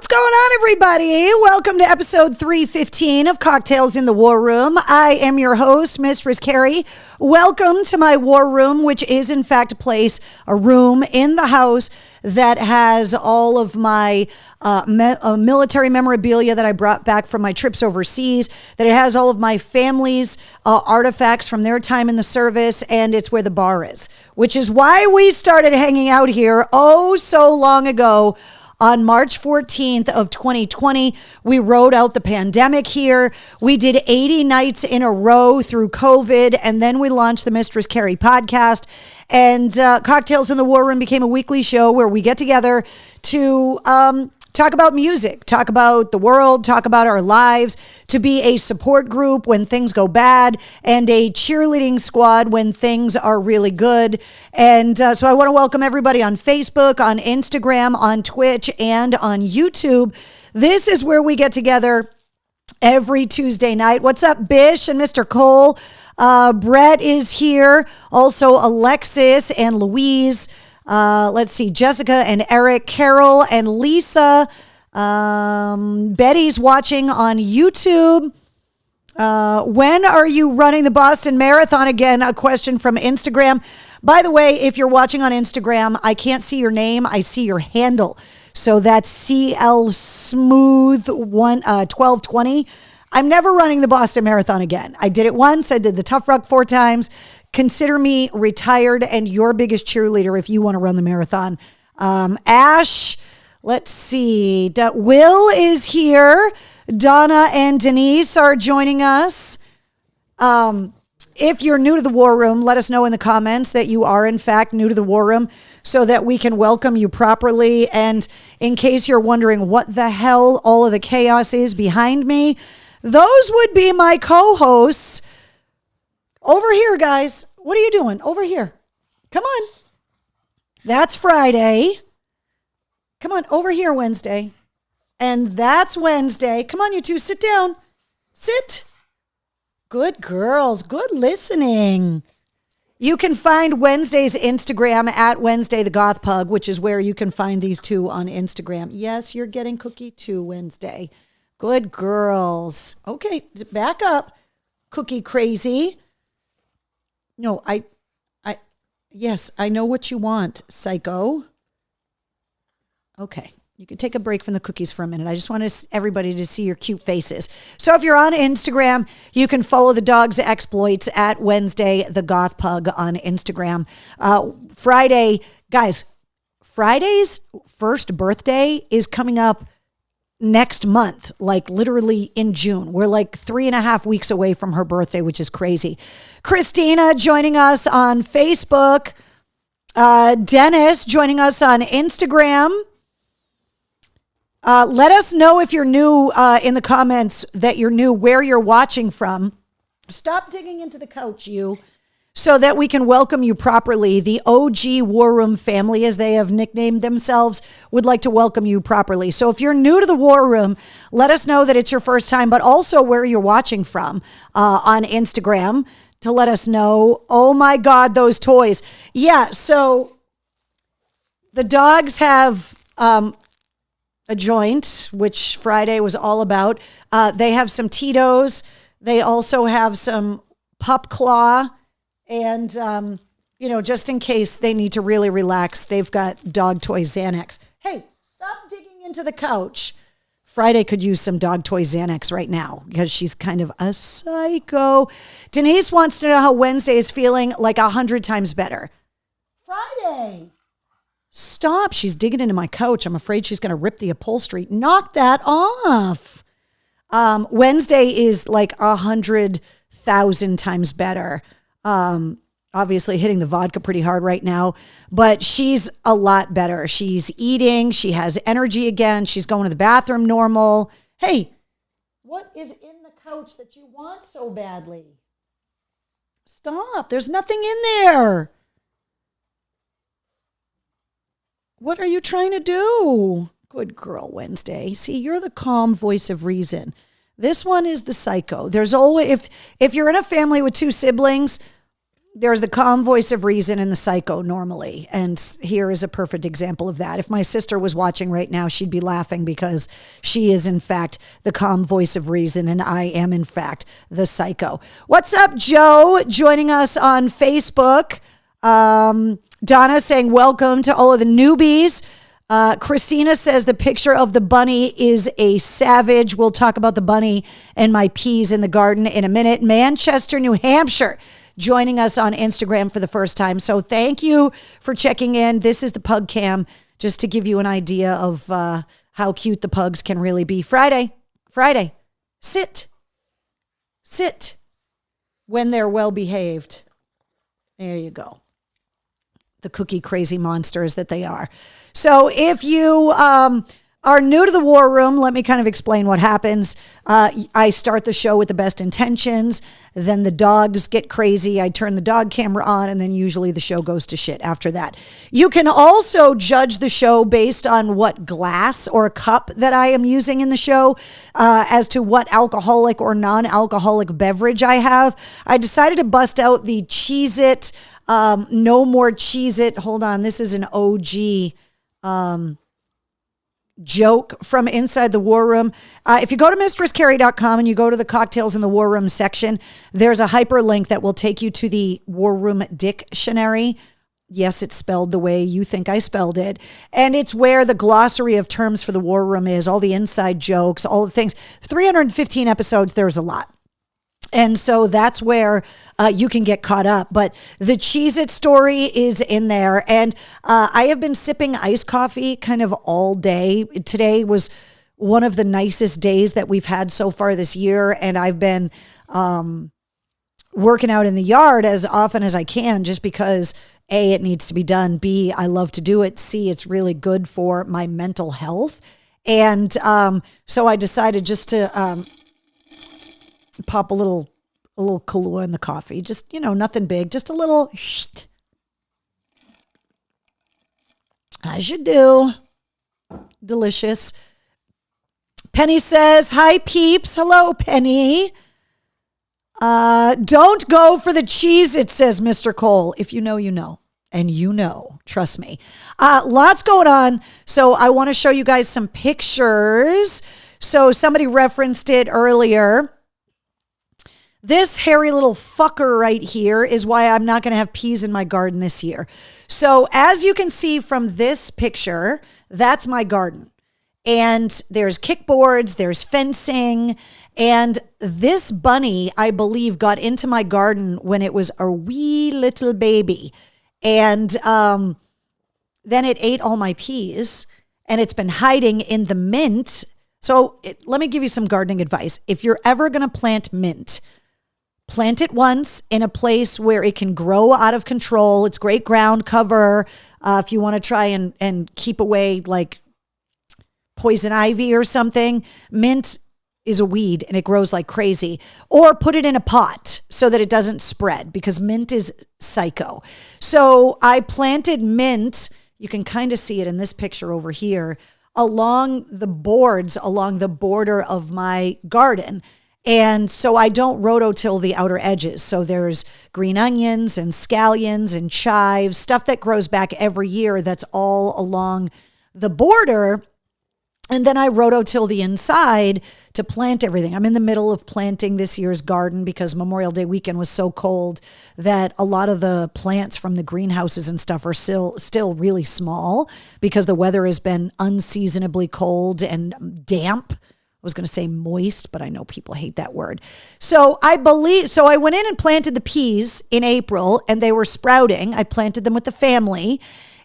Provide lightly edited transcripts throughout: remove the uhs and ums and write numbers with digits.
What's going on, everybody? Welcome to episode 315 of Cocktails in the War Room. I am your host, Mistress Carrie. Welcome to my war room, which is in fact a room in the house that has all of my military memorabilia that I brought back from my trips overseas, that it has all of my family's artifacts from their time in the service, and it's where the bar is, which is why we started hanging out here so long ago. On March 14th of 2020, we rode out the pandemic here. We did 80 nights in a row through COVID, and then we launched the Mistress Carrie podcast. And Cocktails in the War Room became a weekly show where we get together to talk about music, talk about the world, talk about our lives, to be a support group when things go bad and a cheerleading squad when things are really good. And so I want to welcome everybody on Facebook, on Instagram, on Twitch, and on YouTube. This is where we get together every Tuesday night. What's up, Bish and Mr. Cole? Brett is here. Also, Alexis and Louise. Let's see, Jessica and Eric, Carol and Lisa. Betty's watching on YouTube. When are you running the Boston Marathon again? A question from Instagram. By the way, if you're watching on Instagram, I can't see your name. I see your handle. So that's CL Smooth 1220. I'm never running the Boston Marathon again. I did it once. I did the Tough Ruck 4 times. Consider me retired and your biggest cheerleader if you want to run the marathon. Ash, let's see. Will is here. Donna and Denise are joining us. If you're new to the War Room, let us know in the comments that you are, in fact, new to the War Room so that we can welcome you properly. And in case you're wondering what the hell all of the chaos is behind me, those would be my co-hosts. Over here, guys. What are you doing? Over here. Come on. That's Friday. Come on, over here, Wednesday. And that's Wednesday. Come on, you two, sit down. Sit. Good girls. Good listening. You can find Wednesday's Instagram at Wednesday the Goth Pug, which is where you can find these two on Instagram. Yes, you're getting cookie too, Wednesday. Good girls. Okay, back up. Cookie crazy. No, yes, I know what you want, psycho. Okay, you can take a break from the cookies for a minute. I just want everybody to see your cute faces. So if you're on Instagram, you can follow the dog's exploits at Wednesday the Goth Pug on Instagram. Friday, guys, Friday's first birthday is coming up next month, like literally in June. We're like 3.5 weeks away from her birthday, which is crazy. Christina joining us on Facebook. Dennis joining us on Instagram. Let us know if you're new in the comments that you're new, where you're watching from. Stop digging into the couch, you, so that we can welcome you properly. The OG War Room family, as they have nicknamed themselves, would like to welcome you properly. So if you're new to the War Room, let us know that it's your first time, but also where you're watching from on Instagram to let us know. Oh my God, those toys. Yeah, so the dogs have a joint, which Friday was all about. They have some Tito's. They also have some Pup Claw. And, just in case they need to really relax, they've got dog toy Xanax. Hey, stop digging into the couch. Friday could use some dog toy Xanax right now because she's kind of a psycho. Denise wants to know how Wednesday is feeling, like 100 times better. Friday. Stop. She's digging into my couch. I'm afraid she's going to rip the upholstery. Knock that off. Wednesday is like 100,000 times better. Obviously hitting the vodka pretty hard right now, but she's a lot better. She's eating. She has energy again. She's going to the bathroom normal. Hey, what is in the couch that you want so badly? Stop. There's nothing in there. What are you trying to do? Good girl, Wednesday. See, you're the calm voice of reason. This one is the psycho. There's always, if you're in a family with 2 siblings, there's the calm voice of reason and the psycho normally. And here is a perfect example of that. If my sister was watching right now, she'd be laughing because she is, in fact, the calm voice of reason. And I am, in fact, the psycho. What's up, Joe? Joining us on Facebook. Donna saying, welcome to all of the newbies. Christina says the picture of the bunny is a savage. We'll talk about the bunny and my peas in the garden in a minute. Manchester, New Hampshire, joining us on Instagram for the first time. So thank you for checking in. This is the Pug Cam, just to give you an idea of how cute the pugs can really be. Friday, sit when they're well behaved. There you go. The cookie crazy monsters that they are. So if you are new to the War Room, let me kind of explain what happens. I start the show with the best intentions. Then the dogs get crazy. I turn the dog camera on, and then usually the show goes to shit after that. You can also judge the show based on what glass or cup that I am using in the show, as to what alcoholic or non-alcoholic beverage I have. I decided to bust out the Cheez-It, No More Cheez-It. Hold on, this is an OG joke from inside the War Room. If you go to mistresscarrie.com and you go to the cocktails in the War Room section, there's a hyperlink that will take you to the War Room dictionary. Yes, it's spelled the way you think I spelled it. And it's where the glossary of terms for the War Room is, all the inside jokes, all the things. 315 episodes, there's a lot. And so that's where you can get caught up. But the Cheez-It story is in there. And I have been sipping iced coffee kind of all day. Today was one of the nicest days that we've had so far this year. And I've been working out in the yard as often as I can, just because A, it needs to be done. B, I love to do it. C, it's really good for my mental health. And so I decided just to pop a little Kahlua in the coffee. Just, nothing big. Just a little, as you do. Delicious. Penny says, hi, peeps. Hello, Penny. Don't go for the cheese, it says Mr. Cole. If you know, you know. And trust me. Lots going on. So I want to show you guys some pictures. So somebody referenced it earlier. This hairy little fucker right here is why I'm not going to have peas in my garden this year. So as you can see from this picture, that's my garden. And there's kickboards, there's fencing, and this bunny, I believe, got into my garden when it was a wee little baby. And then it ate all my peas, and it's been hiding in the mint. So let me give you some gardening advice. If you're ever going to plant mint, plant it once in a place where it can grow out of control. It's great ground cover. If you want to try and keep away like poison ivy or something, mint is a weed and it grows like crazy. Or put it in a pot so that it doesn't spread, because mint is psycho. So I planted mint. You can kind of see it in this picture over here along the boards, along the border of my garden. And so I don't rototill the outer edges. So there's green onions and scallions and chives, stuff that grows back every year that's all along the border. And then I rototill the inside to plant everything. I'm in the middle of planting this year's garden because Memorial Day weekend was so cold that a lot of the plants from the greenhouses and stuff are still really small because the weather has been unseasonably cold and damp. I was going to say moist, but I know people hate that word. So I went in and planted the peas in April, and they were sprouting. I planted them with the family.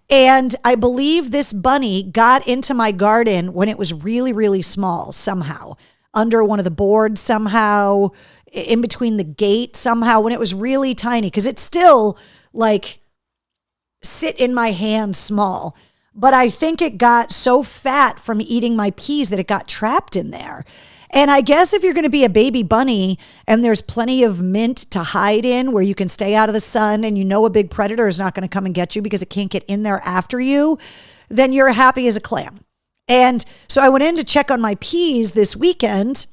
And I believe this bunny got into my garden when it was really, really small somehow, under one of the boards somehow, in between the gate somehow, when it was really tiny, because it's still like sit in my hand small. But I think it got so fat from eating my peas that it got trapped in there. And I guess if you're going to be a baby bunny and there's plenty of mint to hide in where you can stay out of the sun and a big predator is not going to come and get you because it can't get in there after you, then you're happy as a clam. And so I went in to check on my peas this weekend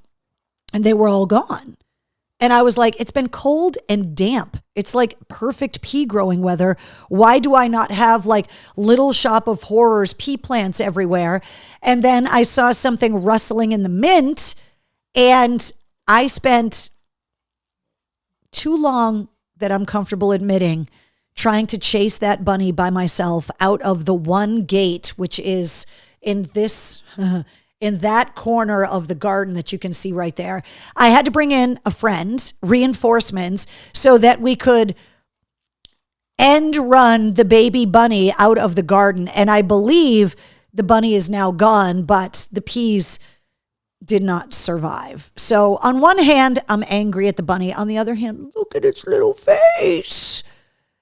and they were all gone. And I was like, it's been cold and damp. It's like perfect pea growing weather. Why do I not have like Little Shop of Horrors pea plants everywhere? And then I saw something rustling in the mint, and I spent too long, that I'm comfortable admitting, trying to chase that bunny by myself out of the one gate, which is in this, in that corner of the garden that you can see right there. I had to bring in a friend, reinforcements, so that we could end run the baby bunny out of the garden. And I believe the bunny is now gone, but the peas did not survive. So on one hand, I'm angry at the bunny. On the other hand, look at its little face.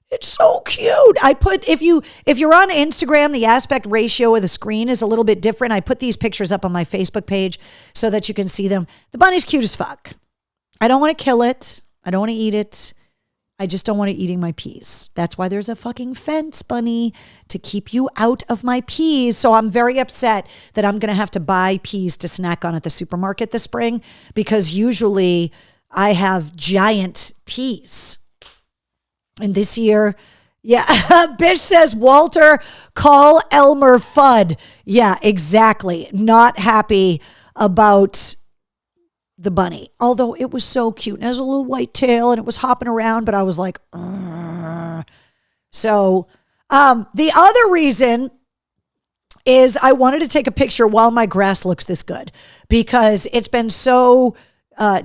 It's so cute. I put, if you're on Instagram, the aspect ratio of the screen is a little bit different. I put these pictures up on my Facebook page so that you can see them. The bunny's cute as fuck. I don't want to kill it. I don't want to eat it. I just don't want it eating my peas. That's why there's a fucking fence, bunny, to keep you out of my peas. So I'm very upset that I'm going to have to buy peas to snack on at the supermarket this spring, because usually I have giant peas. And this year, yeah, Bish says, Walter, call Elmer Fudd. Yeah, exactly. Not happy about the bunny, although it was so cute. It has a little white tail and it was hopping around, but I was like, ugh. So the other reason is I wanted to take a picture while my grass looks this good, because it's been so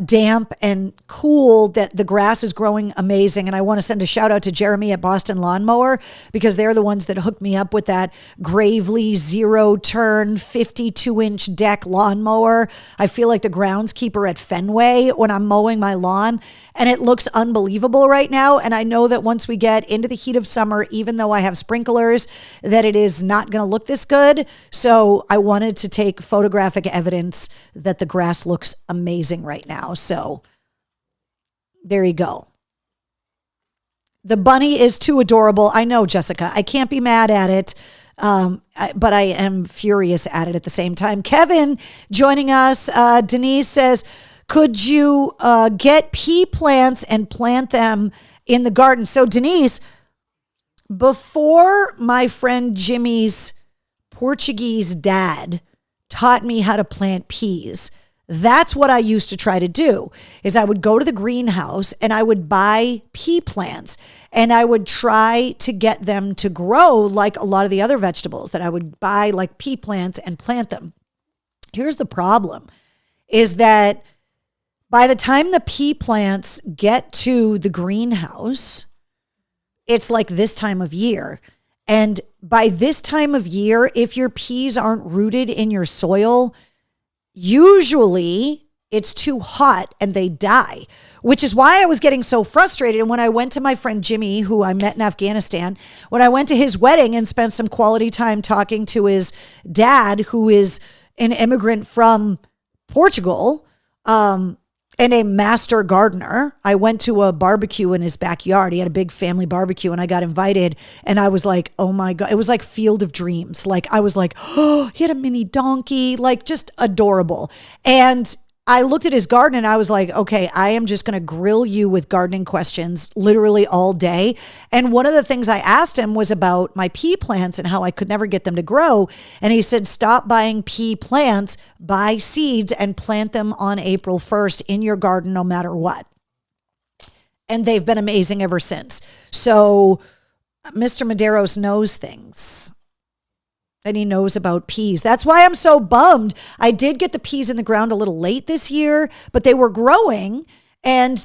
damp and cool that the grass is growing amazing. And I want to send a shout out to Jeremy at Boston Lawnmower, because they're the ones that hooked me up with that Gravely 0-turn 52-inch deck lawnmower. I feel like the groundskeeper at Fenway when I'm mowing my lawn, and it looks unbelievable right now. And I know that once we get into the heat of summer, even though I have sprinklers, that it is not going to look this good. So I wanted to take photographic evidence that the grass looks amazing right now. So there you go. The bunny is too adorable. I know, Jessica. I can't be mad at it, but I am furious at it at the same time. Kevin joining us. Denise says, could you get pea plants and plant them in the garden? So Denise, before my friend Jimmy's Portuguese dad taught me how to plant peas, that's what I used to try to do, is I would go to the greenhouse and I would buy pea plants, and I would try to get them to grow like a lot of the other vegetables, that I would buy like pea plants and plant them. Here's the problem, is that by the time the pea plants get to the greenhouse, it's like this time of year. And by this time of year, if your peas aren't rooted in your soil, usually it's too hot and they die, which is why I was getting so frustrated. And when I went to my friend Jimmy, who I met in Afghanistan, when I went to his wedding and spent some quality time talking to his dad, who is an immigrant from Portugal, and a master gardener. I went to a barbecue in his backyard. He had a big family barbecue, and I got invited, and I was like, oh my God. It was like Field of Dreams. Like, I was like, oh, he had a mini donkey, like just adorable. And I looked at his garden and I was like, okay, I am just going to grill you with gardening questions literally all day. And one of the things I asked him was about my pea plants and how I could never get them to grow. And he said, stop buying pea plants, buy seeds and plant them on April 1st in your garden, no matter what. And they've been amazing ever since. So Mr. Medeiros knows things. And he knows about peas. That's why I'm so bummed. I did get the peas in the ground a little late this year, but they were growing. And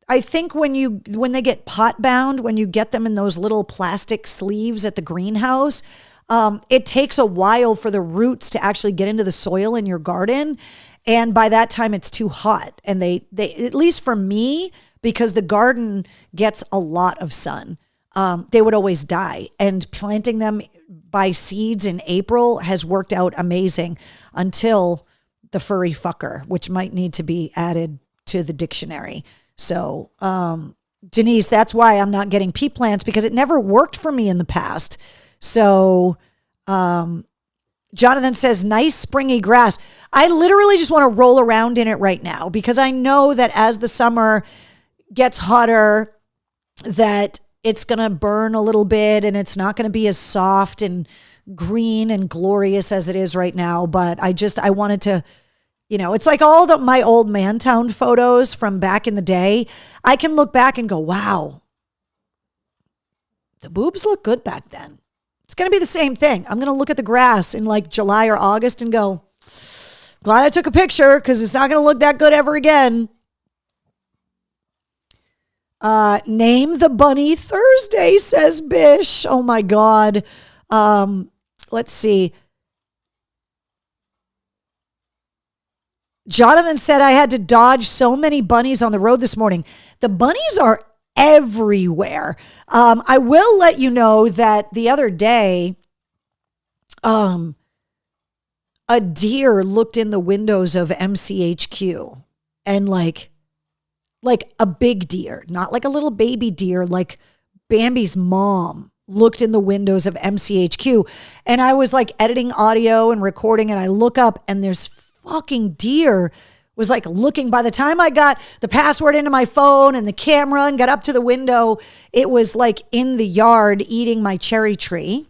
I think when they get pot bound, when you get them in those little plastic sleeves at the greenhouse, it takes a while for the roots to actually get into the soil in your garden. And by that time it's too hot. And they at least for me, because the garden gets a lot of sun, they would always die. And planting them by seeds in April has worked out amazing until the furry fucker, which might need to be added to the dictionary. So, Denise, that's why I'm not getting pea plants, because it never worked for me in the past. So, Jonathan says, nice springy grass. I literally just want to roll around in it right now because I know that as the summer gets hotter, that it's going to burn a little bit and it's not going to be as soft and green and glorious as it is right now. But I wanted to, it's like all my old Mantown photos from back in the day. I can look back and go, wow, the boobs look good back then. It's going to be the same thing. I'm going to look at the grass in like July or August and go, glad I took a picture because it's not going to look that good ever again. Name the bunny Thursday, says Bish. Oh my God. Let's see. Jonathan said, I had to dodge so many bunnies on the road this morning. The bunnies are everywhere. I will let you know that the other day, a deer looked in the windows of MCHQ and like a big deer, not like a little baby deer, like Bambi's mom looked in the windows of MCHQ. And I was like editing audio and recording and I look up and there's fucking deer was like looking. By the time I got the password into my phone and the camera and got up to the window, it was like in the yard eating my cherry tree.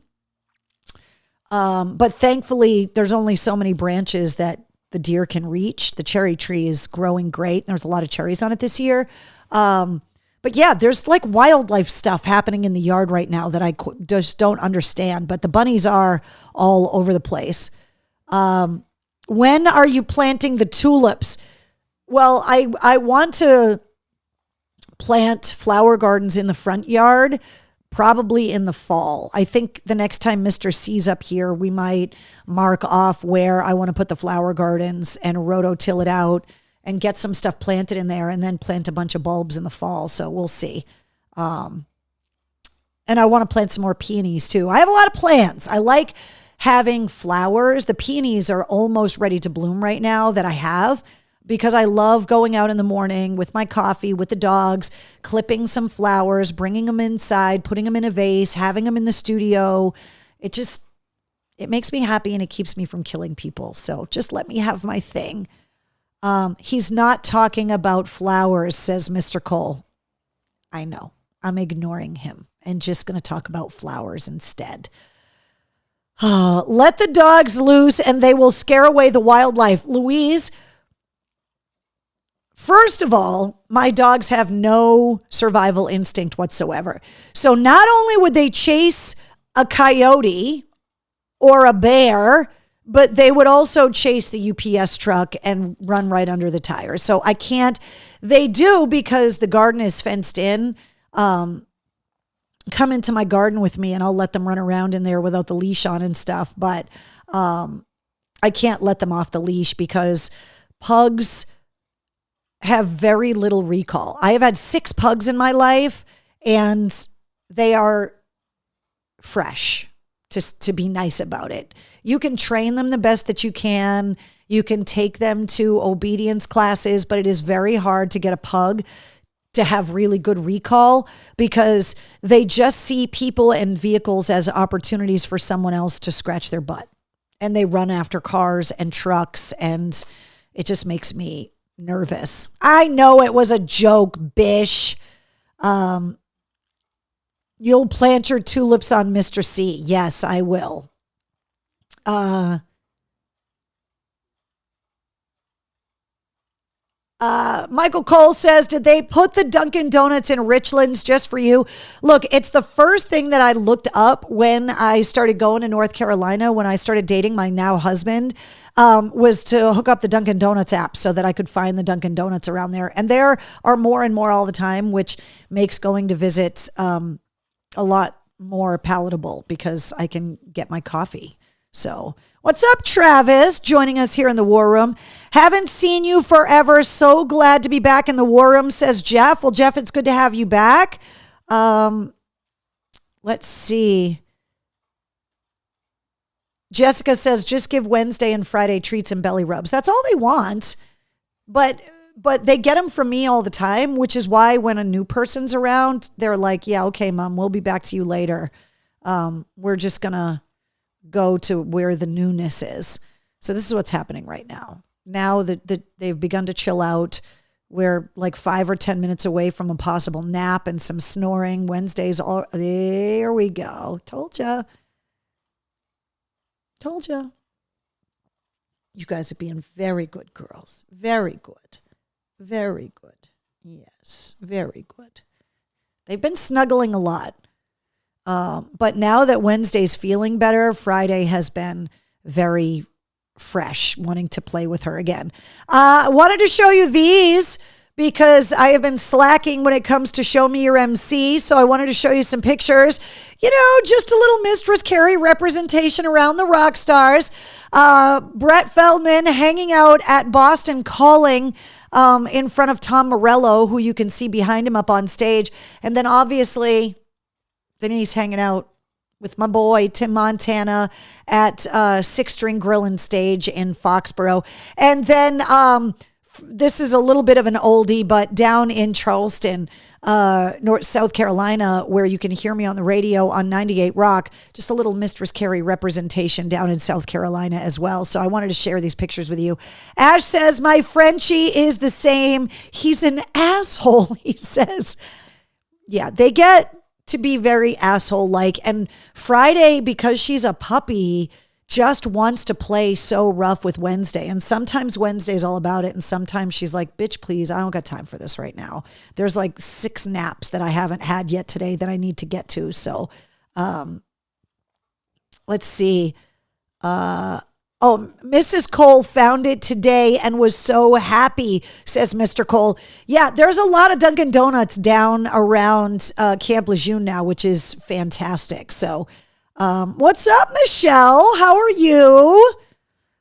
But thankfully there's only so many branches that the deer can reach. The cherry tree is growing great. There's a lot of cherries on it this year. But yeah, there's like wildlife stuff happening in the yard right now that I just don't understand. But the bunnies are all over the place. When are you planting the tulips? Well, I want to plant flower gardens in the front yard, probably in the fall. I think the next time Mr. C's up here, we might mark off where I want to put the flower gardens and rototill it out and get some stuff planted in there and then plant a bunch of bulbs in the fall. So we'll see. And I want to plant some more peonies too. I have a lot of plants. I like having flowers. The peonies are almost ready to bloom right now that I have because I love going out in the morning with my coffee, with the dogs, clipping some flowers, bringing them inside, putting them in a vase, having them in the studio. It makes me happy and it keeps me from killing people. So just let me have my thing. He's not talking about flowers, says Mr. Cole. I know. I'm ignoring him and just going to talk about flowers instead. Let the dogs loose and they will scare away the wildlife. Louise, first of all, my dogs have no survival instinct whatsoever. So not only would they chase a coyote or a bear, but they would also chase the UPS truck and run right under the tires. So I can't, they do because the garden is fenced in. Come into my garden with me and I'll let them run around in there without the leash on and stuff. But I can't let them off the leash because pugs have very little recall. I have had 6 pugs in my life and they are fresh, just to be nice about it. You can train them the best that you can. You can take them to obedience classes, but it is very hard to get a pug to have really good recall because they just see people and vehicles as opportunities for someone else to scratch their butt. And they run after cars and trucks and it just makes me nervous. I know it was a joke, Bish. You'll plant your tulips on Mr. C. Yes, I will. Michael Cole says, did they put the Dunkin' Donuts in Richlands just for you? Look, it's the first thing that I looked up when I started going to North Carolina, when I started dating my now husband, was to hook up the Dunkin' Donuts app so that I could find the Dunkin' Donuts around there. And there are more and more all the time, which makes going to visit a lot more palatable because I can get my coffee. So what's up, Travis? Joining us here in the War Room. Haven't seen you forever. So glad to be back in the War Room, says Jeff. Well, Jeff, it's good to have you back. Let's see. Jessica says, just give Wednesday and Friday treats and belly rubs. That's all they want. But they get them from me all the time, which is why when a new person's around, they're like, yeah, okay, Mom, we'll be back to you later. We're just going to go to where the newness is. So this is what's happening right now. Now that they've begun to chill out, we're like 5 or 10 minutes away from a possible nap and some snoring. Wednesdays, all there we go. Told ya. You guys are being very good girls. Very good. Very good. Yes, very good. They've been snuggling a lot. But now that Wednesday's feeling better, Friday has been very fresh, wanting to play with her again. I wanted to show you these because I have been slacking when it comes to Show Me Your MC. So I wanted to show you some pictures. You know, just a little Mistress Carrie representation around the rock stars. Brett Feldman hanging out at Boston Calling in front of Tom Morello, who you can see behind him up on stage. And then obviously, then he's hanging out with my boy, Tim Montana, at Six String Grill and Stage in Foxborough. And then this is a little bit of an oldie, but down in Charleston, South Carolina, where you can hear me on the radio on 98 Rock, just a little Mistress Carrie representation down in South Carolina as well. So I wanted to share these pictures with you. Ash says, my Frenchie is the same. He's an asshole, he says. Yeah, they get to be very asshole-like. And Friday, because she's a puppy, just wants to play so rough with Wednesday. And sometimes Wednesday's all about it. And sometimes she's like, bitch, please, I don't got time for this right now. There's like 6 naps that I haven't had yet today that I need to get to. So let's see. Mrs. Cole found it today and was so happy, says Mr. Cole. Yeah, there's a lot of Dunkin' Donuts down around Camp Lejeune now, which is fantastic. So what's up, Michelle? How are you?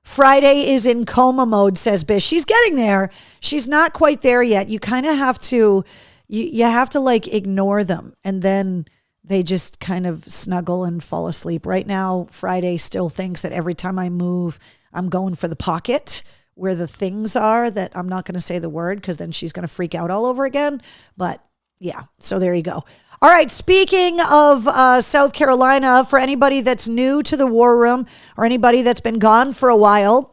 Friday is in coma mode, says Bish. She's getting there. She's not quite there yet. You kind of have to, you have to like ignore them, and then they just kind of snuggle and fall asleep. Right now, Friday still thinks that every time I move, I'm going for the pocket where the things are, that I'm not going to say the word because then she's going to freak out all over again. But yeah, so there you go. All right, speaking of South Carolina, for anybody that's new to the War Room or anybody that's been gone for a while,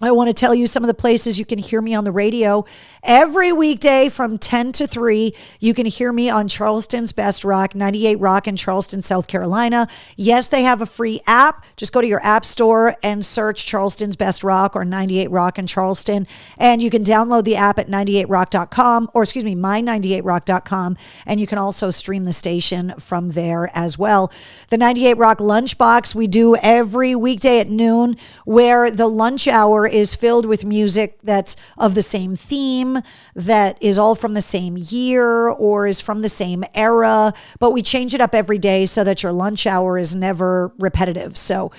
I want to tell you some of the places you can hear me on the radio. Every weekday from 10 to 3, you can hear me on Charleston's Best Rock, 98 Rock in Charleston, South Carolina. Yes, they have a free app. Just go to your app store and search Charleston's Best Rock or 98 Rock in Charleston. And you can download the app at 98rock.com, or excuse me, my98rock.com. And you can also stream the station from there as well. The 98 Rock Lunchbox we do every weekday at noon, where the lunch hour is filled with music that's of the same theme, that is all from the same year or is from the same era, but we change it up every day so that your lunch hour is never repetitive. So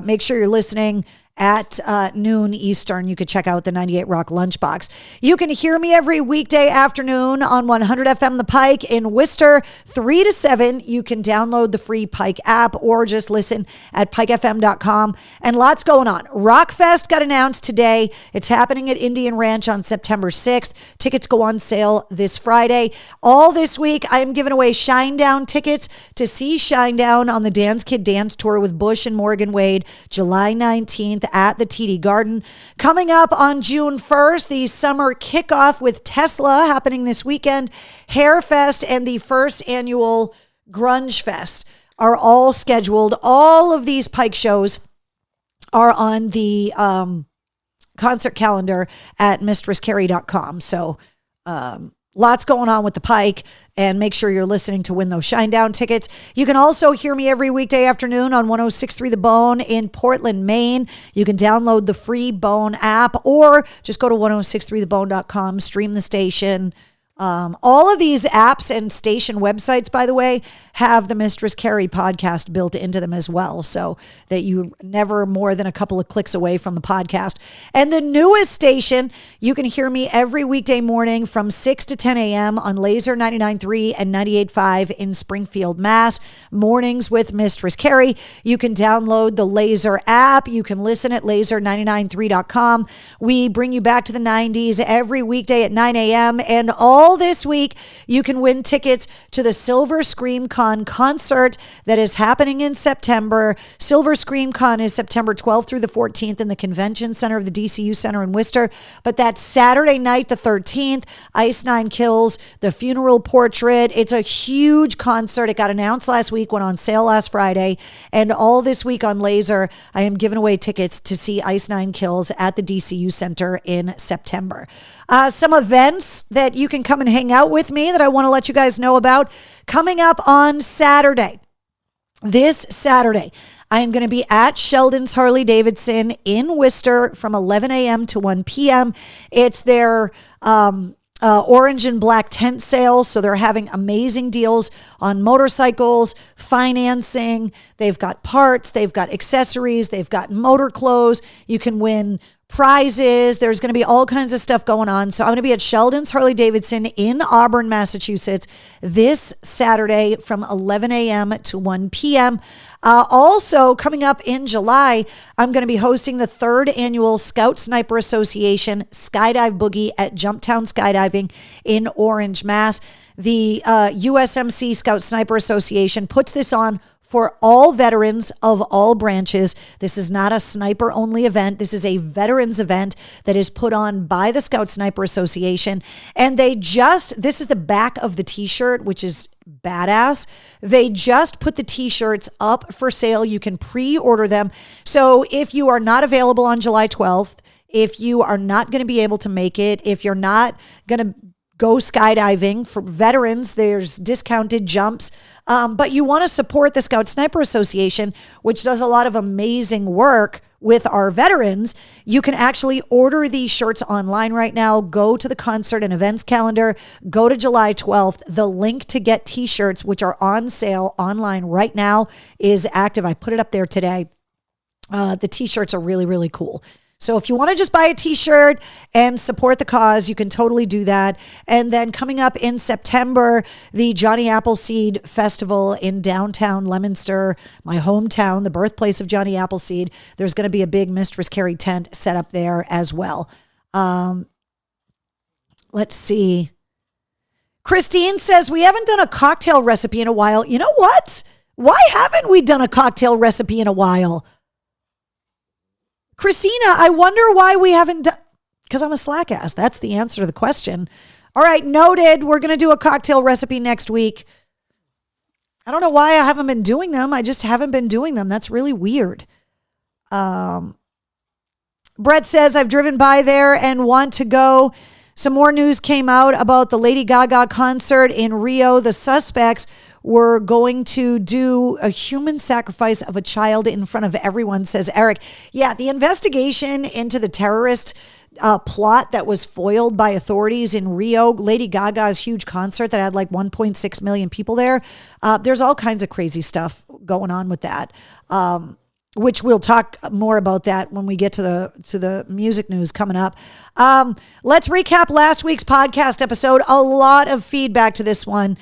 make sure you're listening at noon Eastern. You could check out the 98 Rock Lunchbox. You can hear me every weekday afternoon on 100 FM The Pike in Worcester, 3 to 7. You can download the free Pike app or just listen at pikefm.com. And lots going on. Rockfest got announced today. It's happening at Indian Ranch on September 6th. Tickets go on sale this Friday. All this week, I am giving away Shinedown tickets to see Shinedown on the Dan's Kid Dance Tour with Bush and Morgan Wade, July 19th. At the TD Garden. Coming up on June 1st, the summer kickoff with Tesla happening this weekend. Hairfest and the first annual Grunge Fest are all scheduled. All of these Pike shows are on the concert calendar at mistresscarrie.com. So lots going on with the Pike, and make sure you're listening to win those Shinedown tickets. You can also hear me every weekday afternoon on 106.3 The Bone in Portland, Maine. You can download the free Bone app or just go to 1063thebone.com, stream the station. All of these apps and station websites, by the way, have the Mistress Carrie podcast built into them as well, so that you never more than a couple of clicks away from the podcast. And the newest station, you can hear me every weekday morning from 6 to 10 a.m. on Laser 99.3 and 98.5 in Springfield, Mass. Mornings with Mistress Carrie. You can download the Laser app. You can listen at laser993.com. We bring you back to the 90s every weekday at 9 a.m. and all all this week, you can win tickets to the Silver Scream Con concert that is happening in September. Silver Scream Con is September 12th through the 14th in the Convention Center of the DCU Center in Worcester. But that's Saturday night, the 13th, Ice Nine Kills, The Funeral Portrait. It's a huge concert. It got announced last week, went on sale last Friday. And all this week on Laser, I am giving away tickets to see Ice Nine Kills at the DCU Center in September. Some events that you can come and hang out with me that I want to let you guys know about coming up on Saturday. This Saturday, I am going to be at Sheldon's Harley Davidson in Worcester from 11 a.m. to 1 p.m. It's their orange and black tent sale. So they're having amazing deals on motorcycles, financing. They've got parts, they've got accessories, they've got motor clothes. You can win prizes. There's going to be all kinds of stuff going on. So I'm going to be at Sheldon's Harley Davidson in Auburn, Massachusetts this Saturday from 11 a.m. to 1 p.m. Also coming up in July, I'm going to be hosting the 3rd annual Scout Sniper Association Skydive Boogie at Jumptown Skydiving in Orange, Mass. The USMC Scout Sniper Association puts this on for all veterans of all branches. This is not a sniper only event. This is a veterans event that is put on by the Scout Sniper Association. And this is the back of the t-shirt, which is badass. They just put the t-shirts up for sale. You can pre-order them. So if you are not available on July 12th, if you are not going to be able to make it, if you're not going to go skydiving for veterans, there's discounted jumps. But you want to support the Scout Sniper Association, which does a lot of amazing work with our veterans. You can actually order these shirts online right now. Go to the concert and events calendar. Go to July 12th. The link to get t-shirts, which are on sale online right now, is active. I put it up there today. The t-shirts are really, really cool. So if you want to just buy a t-shirt and support the cause, you can totally do that. And then coming up in September, the Johnny Appleseed Festival in downtown Leominster, my hometown, the birthplace of Johnny Appleseed. There's going to be a big Mistress Carrie tent set up there as well. Let's see. Christine says, we haven't done a cocktail recipe in a while. You know what? Why haven't we done a cocktail recipe in a while? Christina, I wonder why we haven't done, because I'm a slack ass. That's the answer to the question. All right, noted. We're going to do a cocktail recipe next week. I don't know why I haven't been doing them. I just haven't been doing them. That's really weird. Brett says, I've driven by there and want to go. Some more news came out about the Lady Gaga concert in Rio. The suspects were going to do a human sacrifice of a child in front of everyone, says Eric. Yeah, the investigation into the terrorist plot that was foiled by authorities in Rio, Lady Gaga's huge concert that had like 1.6 million people there. There's all kinds of crazy stuff going on with that, which we'll talk more about that when we get to the music news coming up. Let's recap last week's podcast episode. A lot of feedback to this one.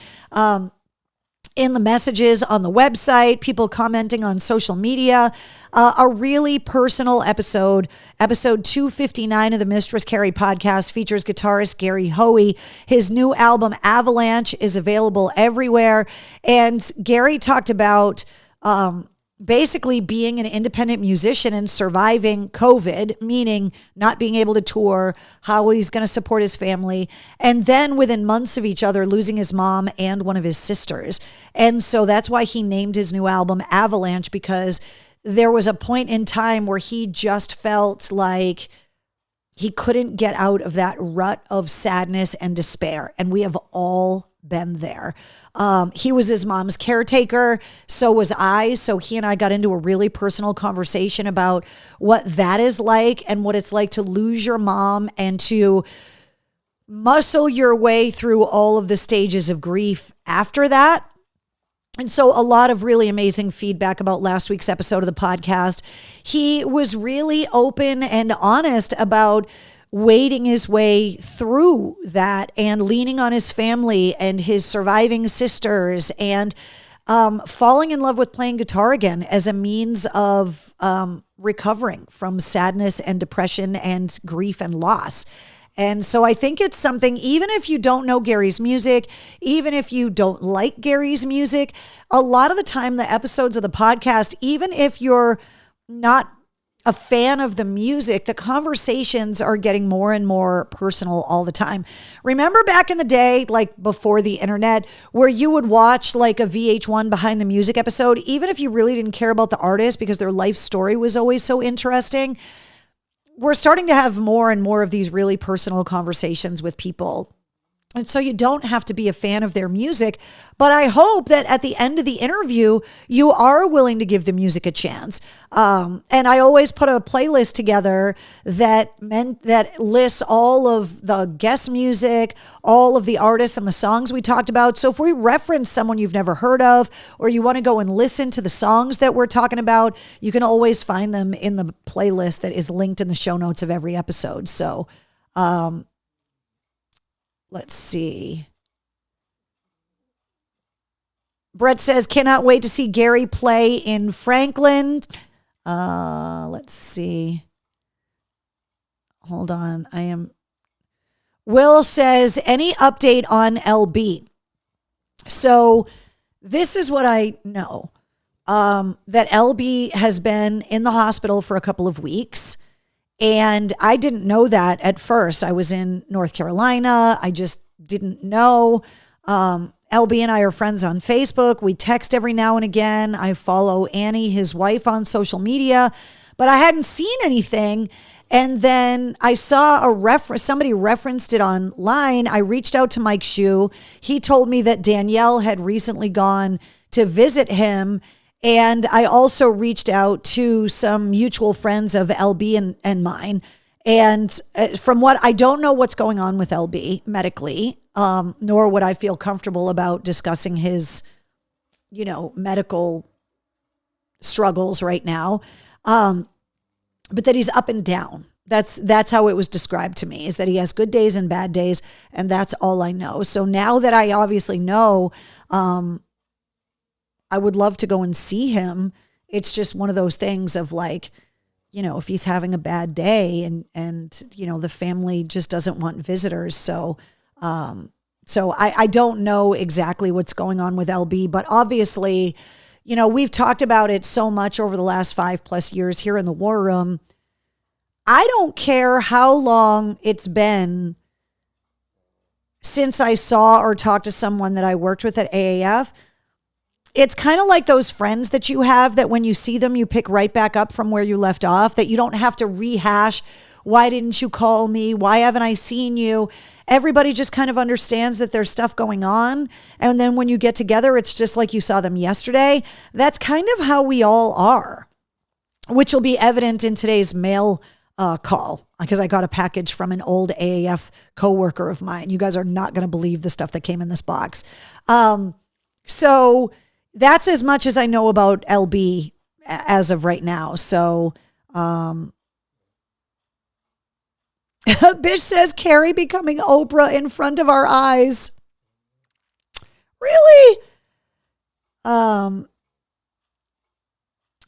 In the messages on the website, people commenting on social media, a really personal episode 259 of the Mistress Carrie podcast features guitarist Gary Hoey. His new album Avalanche is available everywhere. And Gary talked about basically being an independent musician and surviving COVID, meaning not being able to tour, how he's going to support his family, and then within months of each other, losing his mom and one of his sisters. And so that's why he named his new album Avalanche, because there was a point in time where he just felt like he couldn't get out of that rut of sadness and despair. And we have all been there. He was his mom's caretaker. So was I. So he and I got into a really personal conversation about what that is like and what it's like to lose your mom and to muscle your way through all of the stages of grief after that. And so a lot of really amazing feedback about last week's episode of the podcast. He was really open and honest about wading his way through that and leaning on his family and his surviving sisters and falling in love with playing guitar again as a means of recovering from sadness and depression and grief and loss. And so I think it's something, even if you don't know Gary's music, even if you don't like Gary's music, a lot of the time the episodes of the podcast, even if you're not a fan of the music, the conversations are getting more and more personal all the time. Remember back in the day, like before the internet, where you would watch like a VH1 Behind the Music episode, even if you really didn't care about the artist because their life story was always so interesting. We're starting to have more and more of these really personal conversations with people. And so you don't have to be a fan of their music, but I hope that at the end of the interview, you are willing to give the music a chance. And I always put a playlist together that lists all of the guest music, all of the artists and the songs we talked about. So if we reference someone you've never heard of, or you want to go and listen to the songs that we're talking about, you can always find them in the playlist that is linked in the show notes of every episode. So, let's see. Brett says, cannot wait to see Gary play in Franklin. Let's see. Hold on. Will says, any update on LB? So this is what I know. That LB has been in the hospital for a couple of weeks. And I didn't know that at first. I was in North Carolina. I just didn't know. LB and I are friends on Facebook. We text every now and again. I follow Annie, his wife, on social media, but I hadn't seen anything. And then I saw somebody referenced it online. I reached out to Mike Shue. He told me that Danielle had recently gone to visit him. And I also reached out to some mutual friends of LB and mine. And from what I don't know what's going on with LB medically, nor would I feel comfortable about discussing his, medical struggles right now. But that he's up and down. That's how it was described to me, is that he has good days and bad days. And that's all I know. So now that I obviously know, I would love to go and see him. It's just one of those things of like, if he's having a bad day and the family just doesn't want visitors. So I don't know exactly what's going on with LB, but obviously, we've talked about it so much over the last 5+ years here in the War Room. I don't care how long it's been since I saw or talked to someone that I worked with at AAF. It's kind of like those friends that you have that when you see them, you pick right back up from where you left off, that you don't have to rehash. Why didn't you call me? Why haven't I seen you? Everybody just kind of understands that there's stuff going on. And then when you get together, it's just like you saw them yesterday. That's kind of how we all are, which will be evident in today's mail call, because I got a package from an old AAF coworker of mine. You guys are not going to believe the stuff that came in this box. So that's as much as I know about LB as of right now. So, Bish says, Carrie becoming Oprah in front of our eyes. Really?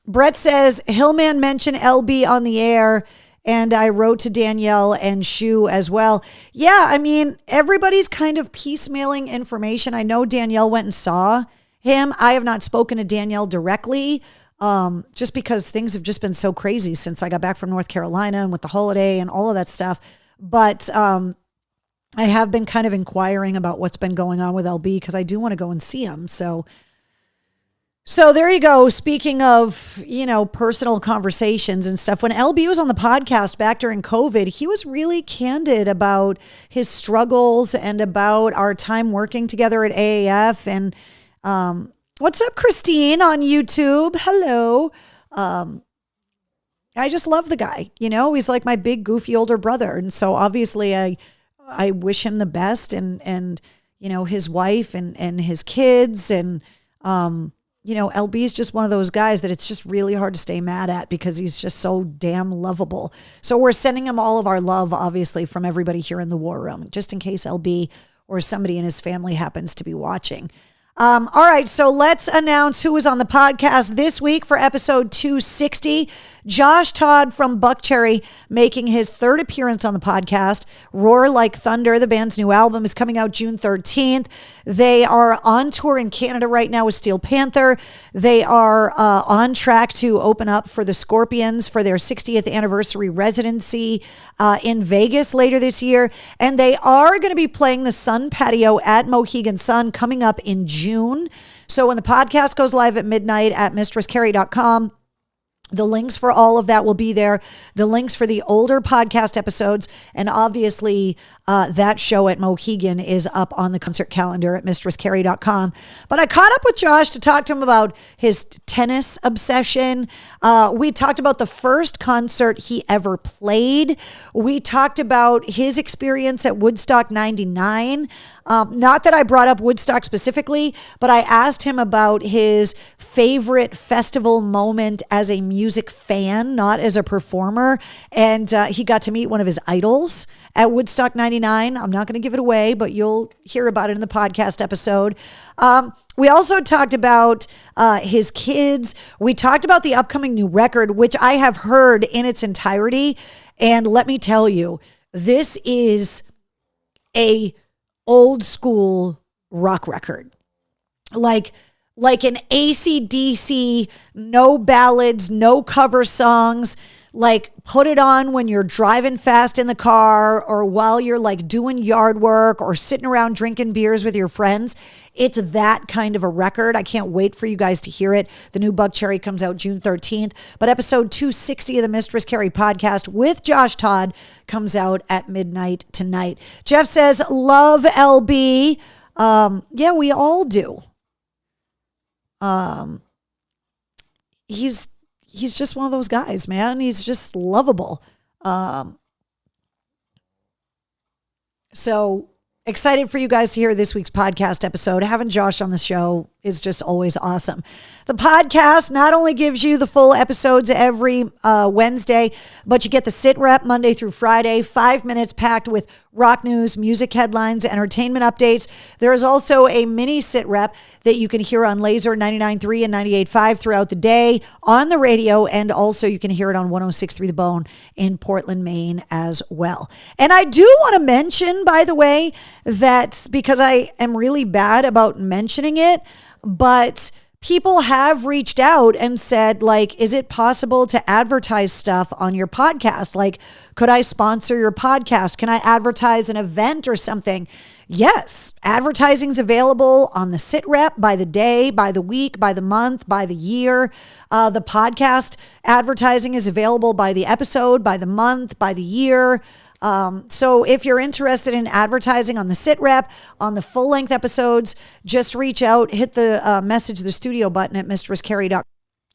Brett says, Hillman mentioned LB on the air, and I wrote to Danielle and Shue as well. Yeah, I mean, everybody's kind of piecemealing information. I know Danielle went and saw him. I have not spoken to Danielle directly, just because things have just been so crazy since I got back from North Carolina and with the holiday and all of that stuff. But I have been kind of inquiring about what's been going on with LB because I do want to go and see him. So there you go. Speaking of, personal conversations and stuff, when LB was on the podcast back during COVID, he was really candid about his struggles and about our time working together at AAF. And what's up, Christine on YouTube? Hello. I just love the guy. He's like my big goofy older brother. And so obviously I wish him the best and his wife and his kids. And, LB is just one of those guys that it's just really hard to stay mad at because he's just so damn lovable. So we're sending him all of our love, obviously, from everybody here in the War Room, just in case LB or somebody in his family happens to be watching. All right, so let's announce who was on the podcast this week for episode 260. Josh Todd from Buckcherry making his third appearance on the podcast. Roar Like Thunder, the band's new album, is coming out June 13th. They are on tour in Canada right now with Steel Panther. They are on track to open up for the Scorpions for their 60th anniversary residency in Vegas later this year. And they are going to be playing the Sun Patio at Mohegan Sun coming up in June. So when the podcast goes live at midnight at mistresscarrie.com, the links for all of that will be there. The links for the older podcast episodes. And obviously, that show at Mohegan is up on the concert calendar at mistresscarrie.com. But I caught up with Josh to talk to him about his tennis obsession. We talked about the first concert he ever played. We talked about his experience at Woodstock 99. Not that I brought up Woodstock specifically, but I asked him about his favorite festival moment as a music fan, not as a performer. And he got to meet one of his idols at Woodstock 99. I'm not going to give it away, but you'll hear about it in the podcast episode. We also talked about his kids. We talked about the upcoming new record, which I have heard in its entirety. And let me tell you, this is a old school rock record. Like an AC/DC, no ballads, no cover songs. Like put it on when you're driving fast in the car or while you're like doing yard work or sitting around drinking beers with your friends. It's that kind of a record. I can't wait for you guys to hear it. The new Buckcherry comes out June 13th, but episode 260 of the Mistress Carrie podcast with Josh Todd comes out at midnight tonight. Jeff says, love LB. Yeah, we all do. He's just one of those guys, man. He's just lovable. So excited for you guys to hear this week's podcast episode. Having Josh on the show is just always awesome. The podcast not only gives you the full episodes every Wednesday, but you get the sit rep Monday through Friday, 5 minutes packed with rock news, music headlines, entertainment updates. There is also a mini sit rep that you can hear on Laser 99.3 and 98.5 throughout the day on the radio, and also you can hear it on 106.3 The Bone in Portland, Maine as well. And I do want to mention, by the way, that because I am really bad about mentioning it, but people have reached out and said, like, is it possible to advertise stuff on your podcast? Like, could I sponsor your podcast? Can I advertise an event or something? Yes, advertising's available on the sit rep by the day, by the week, by the month, by the year. The podcast advertising is available by the episode, by the month, by the year. So if you're interested in advertising on the sit rep, on the full length episodes, just reach out, hit the message the studio button at mistresscarrie.com.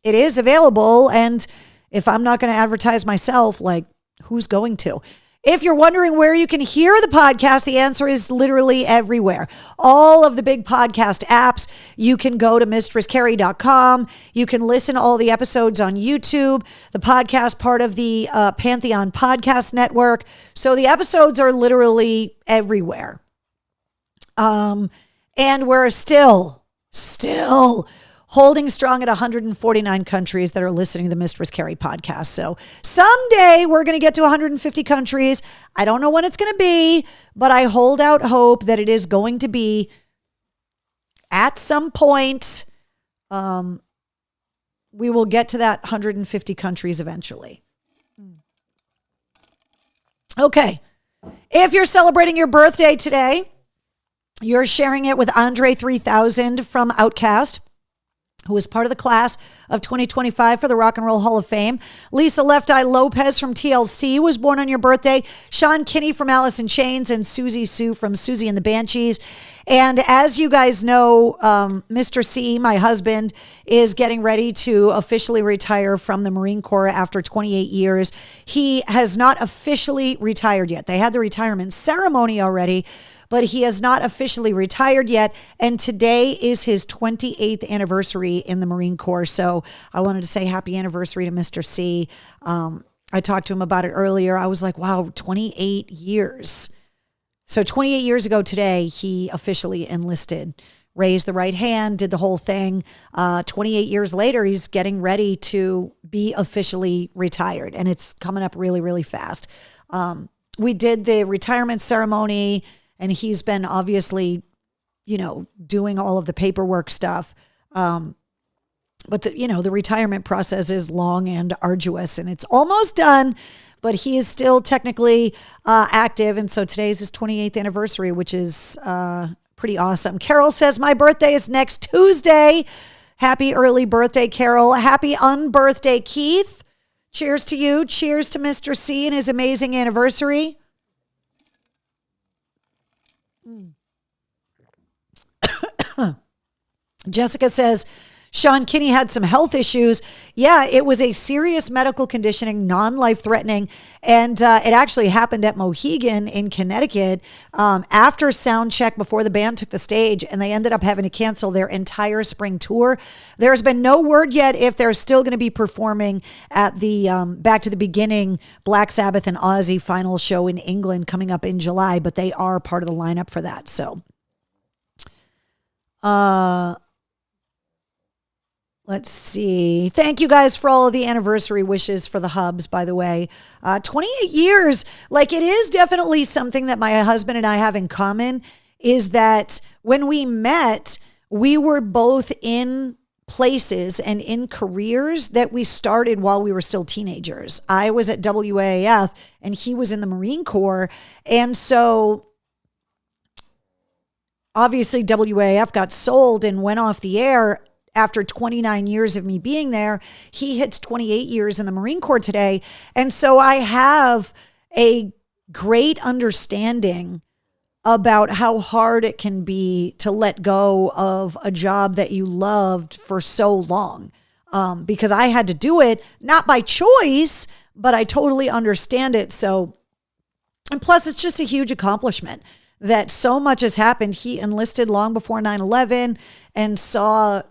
It is available. And if I'm not going to advertise myself, like who's going to? If you're wondering where you can hear the podcast, the answer is literally everywhere. All of the big podcast apps. You can go to mistresscarrie.com. You can listen to all the episodes on YouTube, the podcast part of the Pantheon Podcast Network. So the episodes are literally everywhere. And we're still holding strong at 149 countries that are listening to the Mistress Carrie podcast. So someday we're going to get to 150 countries. I don't know when it's going to be, but I hold out hope that it is going to be at some point. We will get to that 150 countries eventually. Okay. If you're celebrating your birthday today, you're sharing it with Andre 3000 from Outkast, who is part of the class of 2025 for the Rock and Roll Hall of Fame. Lisa Left Eye Lopez from TLC was born on your birthday. Sean Kinney from Alice in Chains and Susie Sue from Susie and the Banshees. And as you guys know, Mr. C, my husband, is getting ready to officially retire from the Marine Corps after 28 years. He has not officially retired yet. They had the retirement ceremony already, but he has not officially retired yet. And today is his 28th anniversary in the Marine Corps. So I wanted to say happy anniversary to Mr. C. I talked to him about it earlier. I was like, wow, 28 years. So 28 years ago today, he officially enlisted raised the right hand, did the whole thing. 28 years later, he's getting ready to be officially retired, and it's coming up really, really fast. We did the retirement ceremony, and he's been obviously, doing all of the paperwork stuff. But the retirement process is long and arduous, and it's almost done, but he is still technically active. And so today's his 28th anniversary, which is pretty awesome. Carol says, my birthday is next Tuesday. Happy early birthday, Carol. Happy unbirthday, Keith. Cheers to you. Cheers to Mr. C and his amazing anniversary. Jessica says, Sean Kinney had some health issues. Yeah, it was a serious medical conditioning, non-life threatening. And it actually happened at Mohegan in Connecticut after sound check before the band took the stage, and they ended up having to cancel their entire spring tour. There's been no word yet if they're still going to be performing at the Back to the Beginning Black Sabbath and Ozzy final show in England coming up in July, but they are part of the lineup for that. So, let's see. Thank you guys for all of the anniversary wishes for the Hubs, by the way. 28 years, like it is definitely something that my husband and I have in common, is that when we met, we were both in places and in careers that we started while we were still teenagers. I was at WAAF and he was in the Marine Corps. And so obviously WAAF got sold and went off the air. After 29 years of me being there, he hits 28 years in the Marine Corps today. And so I have a great understanding about how hard it can be to let go of a job that you loved for so long. Because I had to do it, not by choice, but I totally understand it. So, and plus it's just a huge accomplishment that so much has happened. He enlisted long before 9/11 and saw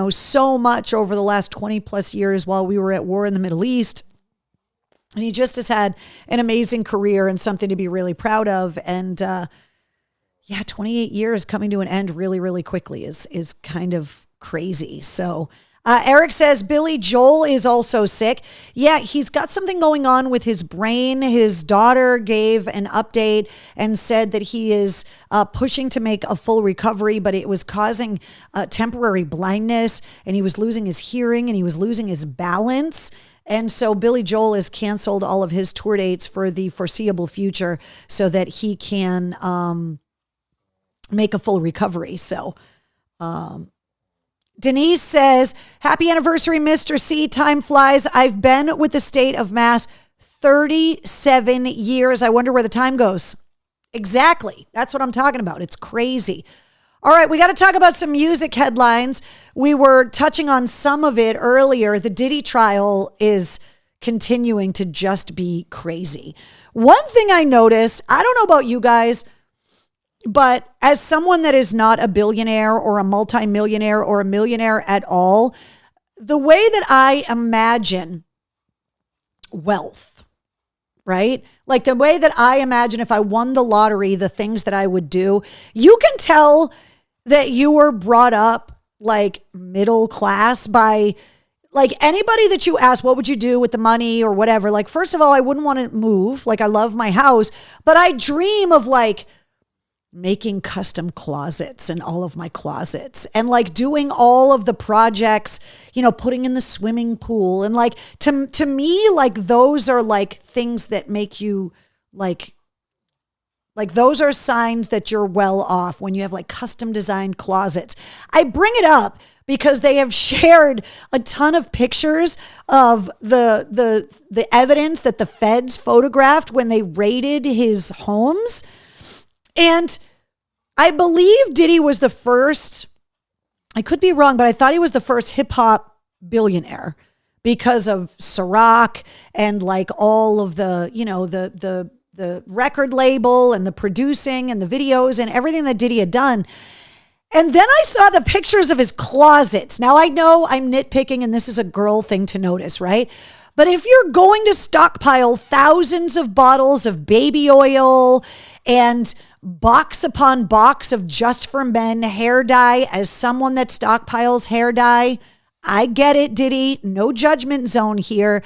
so much over the last 20 plus years while we were at war in the Middle East. And he just has had an amazing career and something to be really proud of. And 28 years coming to an end really, really quickly is kind of crazy. So Eric says Billy Joel is also sick. Yeah, he's got something going on with his brain. His daughter gave an update and said that he is pushing to make a full recovery, but it was causing temporary blindness, and he was losing his hearing and he was losing his balance. And so Billy Joel has canceled all of his tour dates for the foreseeable future so that he can make a full recovery. So, Denise says, happy anniversary, Mr. C. Time flies. I've been with the State of Mass 37 years. I wonder where the time goes. Exactly. That's what I'm talking about. It's crazy. All right, we got to talk about some music headlines. We were touching on some of it earlier. The Diddy trial is continuing to just be crazy. One thing I noticed, I don't know about you guys, but as someone that is not a billionaire or a multimillionaire or a millionaire at all, the way that I imagine wealth, right? Like the way that I imagine if I won the lottery, the things that I would do, you can tell that you were brought up like middle class by like anybody that you ask, what would you do with the money or whatever? Like, first of all, I wouldn't want to move. Like I love my house, but I dream of like making custom closets in all of my closets and like doing all of the projects, putting in the swimming pool. And like, to me, like those are like things that make you like those are signs that you're well off when you have like custom designed closets. I bring it up because they have shared a ton of pictures of the evidence that the feds photographed when they raided his homes. And I believe Diddy was the first, I could be wrong, but I thought he was the first hip hop billionaire because of Ciroc and like all of the, the record label and the producing and the videos and everything that Diddy had done. And then I saw the pictures of his closets. Now I know I'm nitpicking and this is a girl thing to notice, right? But if you're going to stockpile thousands of bottles of baby oil and box upon box of Just for Men hair dye. As someone that stockpiles hair dye, I get it, Diddy. No judgment zone here.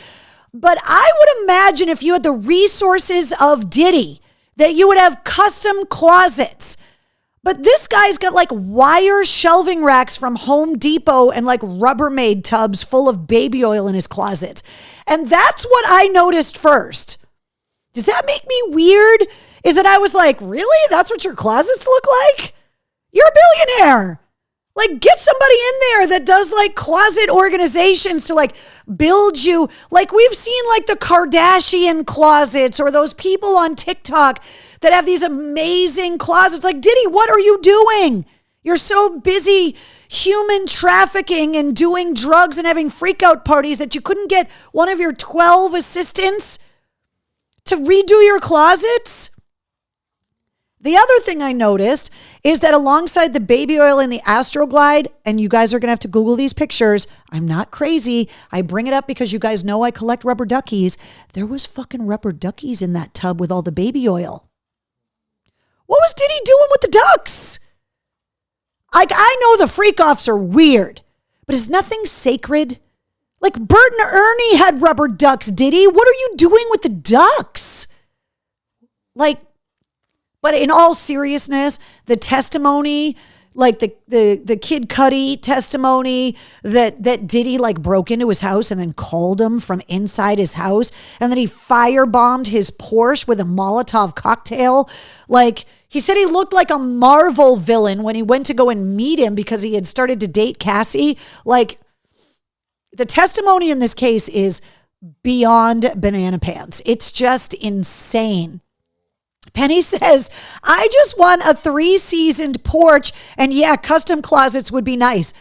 But I would imagine if you had the resources of Diddy, that you would have custom closets. But this guy's got like wire shelving racks from Home Depot and like Rubbermaid tubs full of baby oil in his closets. And that's what I noticed first. Does that make me weird? Is that I was like, really? That's what your closets look like? You're a billionaire. Like, get somebody in there that does like closet organizations to like build you. Like we've seen like the Kardashian closets or those people on TikTok that have these amazing closets. Like, Diddy, what are you doing? You're so busy human trafficking and doing drugs and having freak out parties that you couldn't get one of your 12 assistants to redo your closets. The other thing I noticed is that alongside the baby oil in the Astroglide, and you guys are going to have to Google these pictures. I'm not crazy. I bring it up because you guys know I collect rubber duckies. There was fucking rubber duckies in that tub with all the baby oil. What was Diddy doing with the ducks? Like, I know the freak offs are weird, but is nothing sacred? Like Bert and Ernie had rubber ducks, Diddy. What are you doing with the ducks? Like, but in all seriousness, the testimony, like the Kid Cudi testimony that Diddy like broke into his house and then called him from inside his house, and then he firebombed his Porsche with a Molotov cocktail. Like, he said he looked like a Marvel villain when he went to go and meet him because he had started to date Cassie. Like, the testimony in this case is beyond banana pants. It's just insane. Penny says, I just want a 3-seasoned porch, and yeah, custom closets would be nice.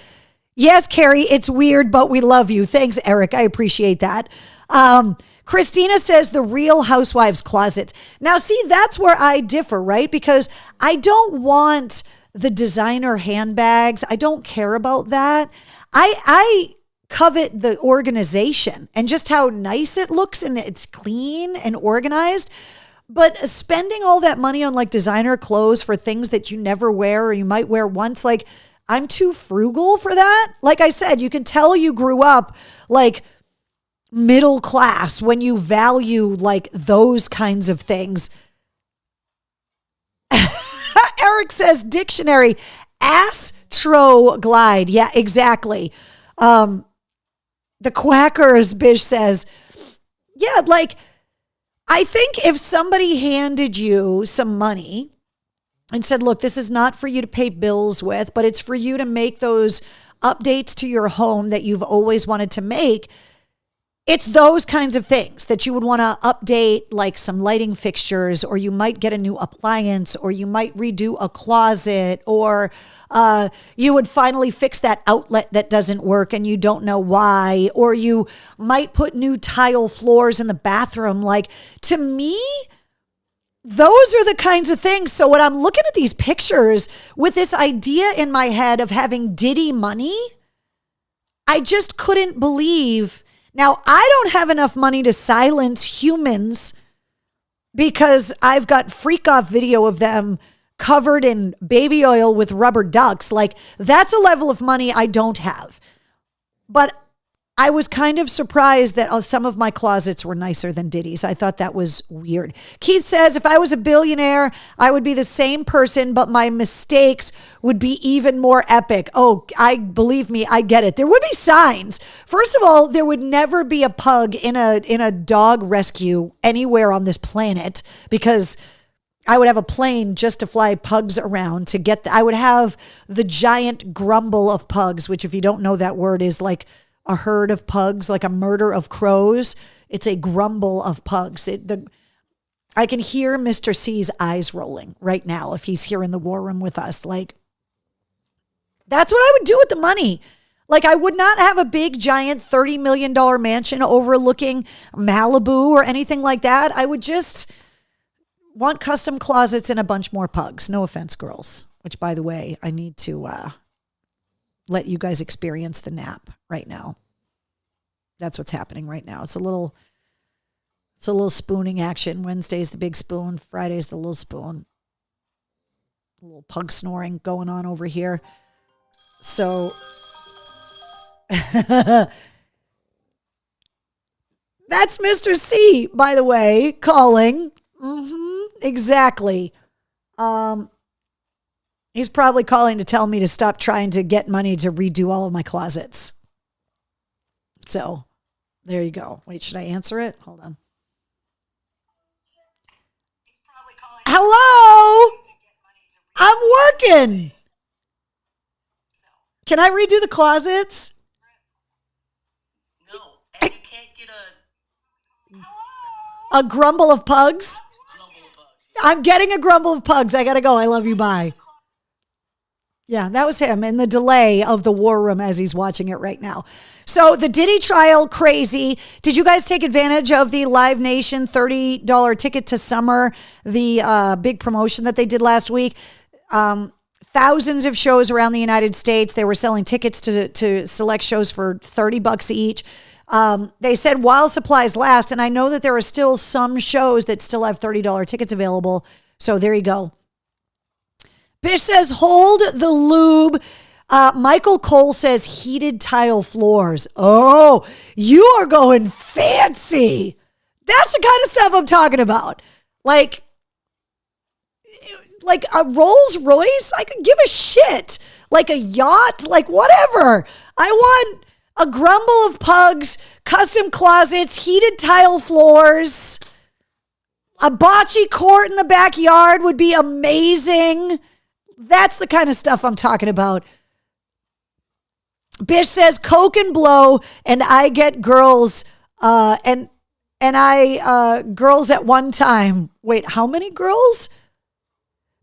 Yes, Carrie, it's weird, but we love you. Thanks, Eric. I appreciate that. Christina says the Real Housewives closets. Now, see, that's where I differ, right? Because I don't want the designer handbags. I don't care about that. I covet the organization and just how nice it looks and it's clean and organized. But spending all that money on like designer clothes for things that you never wear or you might wear once, like, I'm too frugal for that. Like I said, you can tell you grew up like middle class when you value like those kinds of things. Eric says dictionary, Astroglide. Yeah, exactly. The Quackers Bish says, yeah, like, I think if somebody handed you some money and said, look, this is not for you to pay bills with, but it's for you to make those updates to your home that you've always wanted to make, it's those kinds of things that you would want to update, like some lighting fixtures, or you might get a new appliance, or you might redo a closet, or you would finally fix that outlet that doesn't work and you don't know why, or you might put new tile floors in the bathroom. Like, to me, those are the kinds of things. So when I'm looking at these pictures with this idea in my head of having Diddy money, I just couldn't believe. Now, I don't have enough money to silence humans because I've got freak off video of them covered in baby oil with rubber ducks. Like, that's a level of money I don't have. But I was kind of surprised that some of my closets were nicer than Diddy's. I thought that was weird. Keith says, if I was a billionaire, I would be the same person, but my mistakes would be even more epic. Oh, believe me, I get it. There would be signs. First of all, there would never be a pug in a dog rescue anywhere on this planet because I would have a plane just to fly pugs around to get. I would have the giant grumble of pugs, which, if you don't know that word, is like a herd of pugs, like a murder of crows. It's a grumble of pugs. I can hear Mr. C's eyes rolling right now if he's here in the war room with us. Like, that's what I would do with the money. Like, I would not have a big, giant $30 million mansion overlooking Malibu or anything like that. I would just want custom closets and a bunch more pugs. No offense, girls. Which, by the way, I need to let you guys experience the nap right now. That's what's happening right now. It's a little spooning action. Wednesday's the big spoon. Friday's the little spoon. A little pug snoring going on over here. So that's Mr. C, by the way, calling. Exactly. He's probably calling to tell me to stop trying to get money to redo all of my closets. So there you go. Wait, should I answer it? Hold on. Hello? I'm working. Can I redo the closets? No, and you can't get a grumble of pugs? I'm getting a grumble of pugs. I gotta go. I love you. Bye. Yeah, that was him in the delay of the war room as he's watching it right now. So the Diddy trial, crazy. Did you guys take advantage of the Live Nation $30 ticket to summer, the big promotion that they did last week? Thousands of shows around the United States. They were selling tickets to select shows for $30 each. They said while supplies last, and I know that there are still some shows that still have $30 tickets available. So there you go. Bish says, hold the lube. Michael Cole says heated tile floors. Oh, you are going fancy. That's the kind of stuff I'm talking about. Like a Rolls Royce, I could give a shit. Like a yacht, like whatever. I want a grumble of pugs, custom closets, heated tile floors. A bocce court in the backyard would be amazing. That's the kind of stuff I'm talking about. Bish says Coke and blow, and I get girls, and I girls at one time. Wait, how many girls?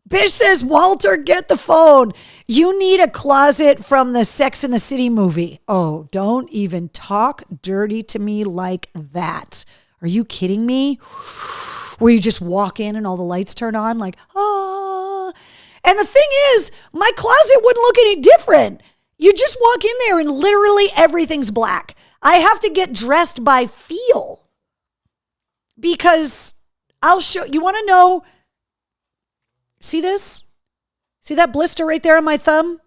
Bish says, Walter, get the phone. You need a closet from the Sex and the City movie. Oh, don't even talk dirty to me like that. Are you kidding me? Where you just walk in and all the lights turn on like, ah. And the thing is, my closet wouldn't look any different. You just walk in there and literally everything's black. I have to get dressed by feel because I'll show you. Want to know? See this? See that blister right there on my thumb?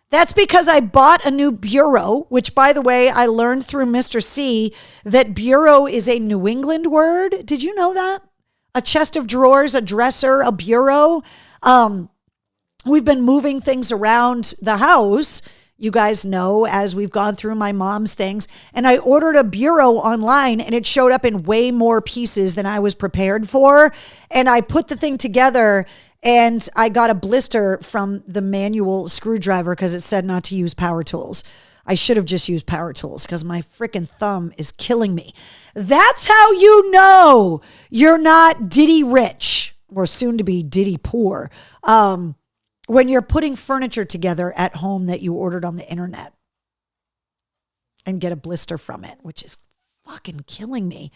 That's because I bought a new bureau, which, by the way, I learned through Mr. C that bureau is a New England word. Did you know that? A chest of drawers, a dresser, a bureau. We've been moving things around the house, you guys know, as we've gone through my mom's things. And I ordered a bureau online and it showed up in way more pieces than I was prepared for. And I put the thing together and I got a blister from the manual screwdriver because it said not to use power tools. I should have just used power tools because my freaking thumb is killing me. That's how you know you're not Diddy rich or soon to be Diddy poor. When you're putting furniture together at home that you ordered on the internet and get a blister from it, which is fucking killing me.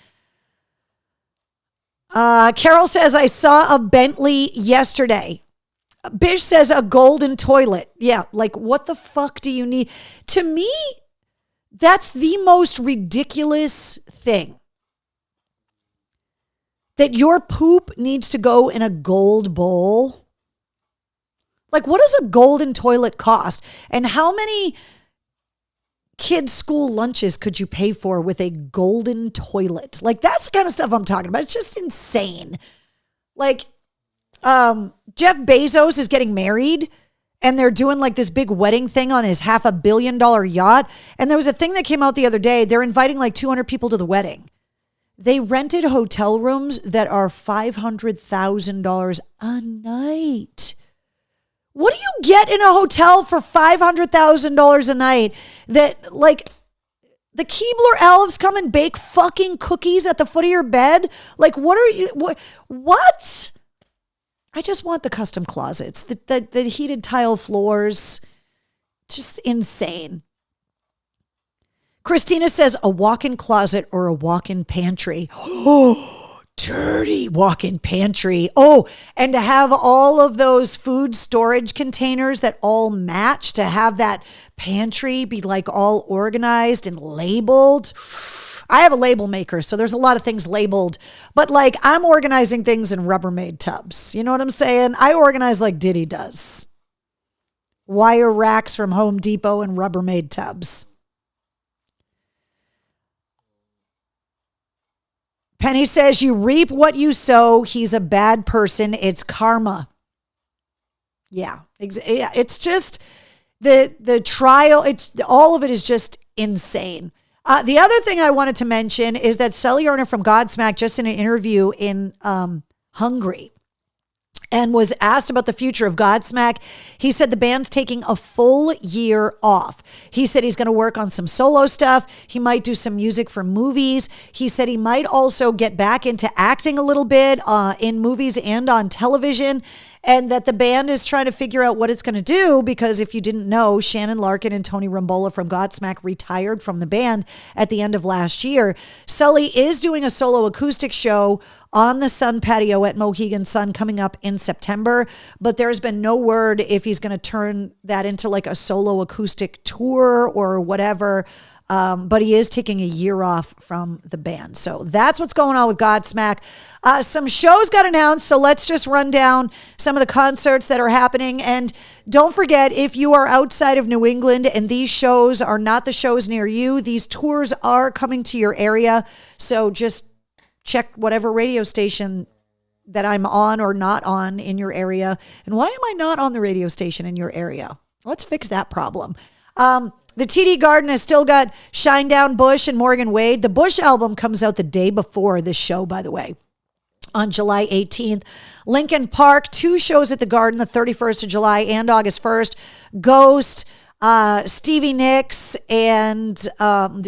Carol says, I saw a Bentley yesterday. Bish says a golden toilet. Yeah, like what the fuck do you need? To me, that's the most ridiculous thing. That your poop needs to go in a gold bowl. Like, what does a golden toilet cost? And how many kids' school lunches could you pay for with a golden toilet? Like, that's the kind of stuff I'm talking about. It's just insane. Like, Jeff Bezos is getting married and they're doing like this big wedding thing on his $500 million yacht. And there was a thing that came out the other day. They're inviting like 200 people to the wedding. They rented hotel rooms that are $500,000 a night. What do you get in a hotel for $500,000 a night that like the Keebler elves come and bake fucking cookies at the foot of your bed? Like, what are you, what? I just want the custom closets, the heated tile floors, just insane. Christina says a walk-in closet or a walk-in pantry. Oh, dirty walk-in pantry. Oh, and to have all of those food storage containers that all match, to have that pantry be like all organized and labeled. I have a label maker, so there's a lot of things labeled, but like I'm organizing things in Rubbermaid tubs. You know what I'm saying? I organize like Diddy does. Wire racks from Home Depot and Rubbermaid tubs. Penny says, you reap what you sow. He's a bad person. It's karma. Yeah, it's just the trial. It's all of it is just insane. The other thing I wanted to mention is that Sully Erna from Godsmack just in an interview in Hungary and was asked about the future of Godsmack. He said the band's taking a full year off. He said he's going to work on some solo stuff. He might do some music for movies. He said he might also get back into acting a little bit in movies and on television, and that the band is trying to figure out what it's going to do because if you didn't know, Shannon Larkin and Tony Rambola from Godsmack retired from the band at the end of last year. Sully is doing a solo acoustic show on the Sun Patio at Mohegan Sun coming up in September, but there's been no word if he's going to turn that into like a solo acoustic tour or whatever. But he is taking a year off from the band. So that's what's going on with Godsmack. Some shows got announced, so let's just run down some of the concerts that are happening. And don't forget, if you are outside of New England and these shows are not the shows near you, these tours are coming to your area. So just check whatever radio station that I'm on or not on in your area. And why am I not on the radio station in your area? Let's fix that problem. The TD Garden has still got Shinedown Bush and Morgan Wade. The Bush album comes out the day before this show, by the way, on July 18th. Lincoln Park, 2 shows at the Garden, the 31st of July and August 1st. Ghost, Stevie Nicks, and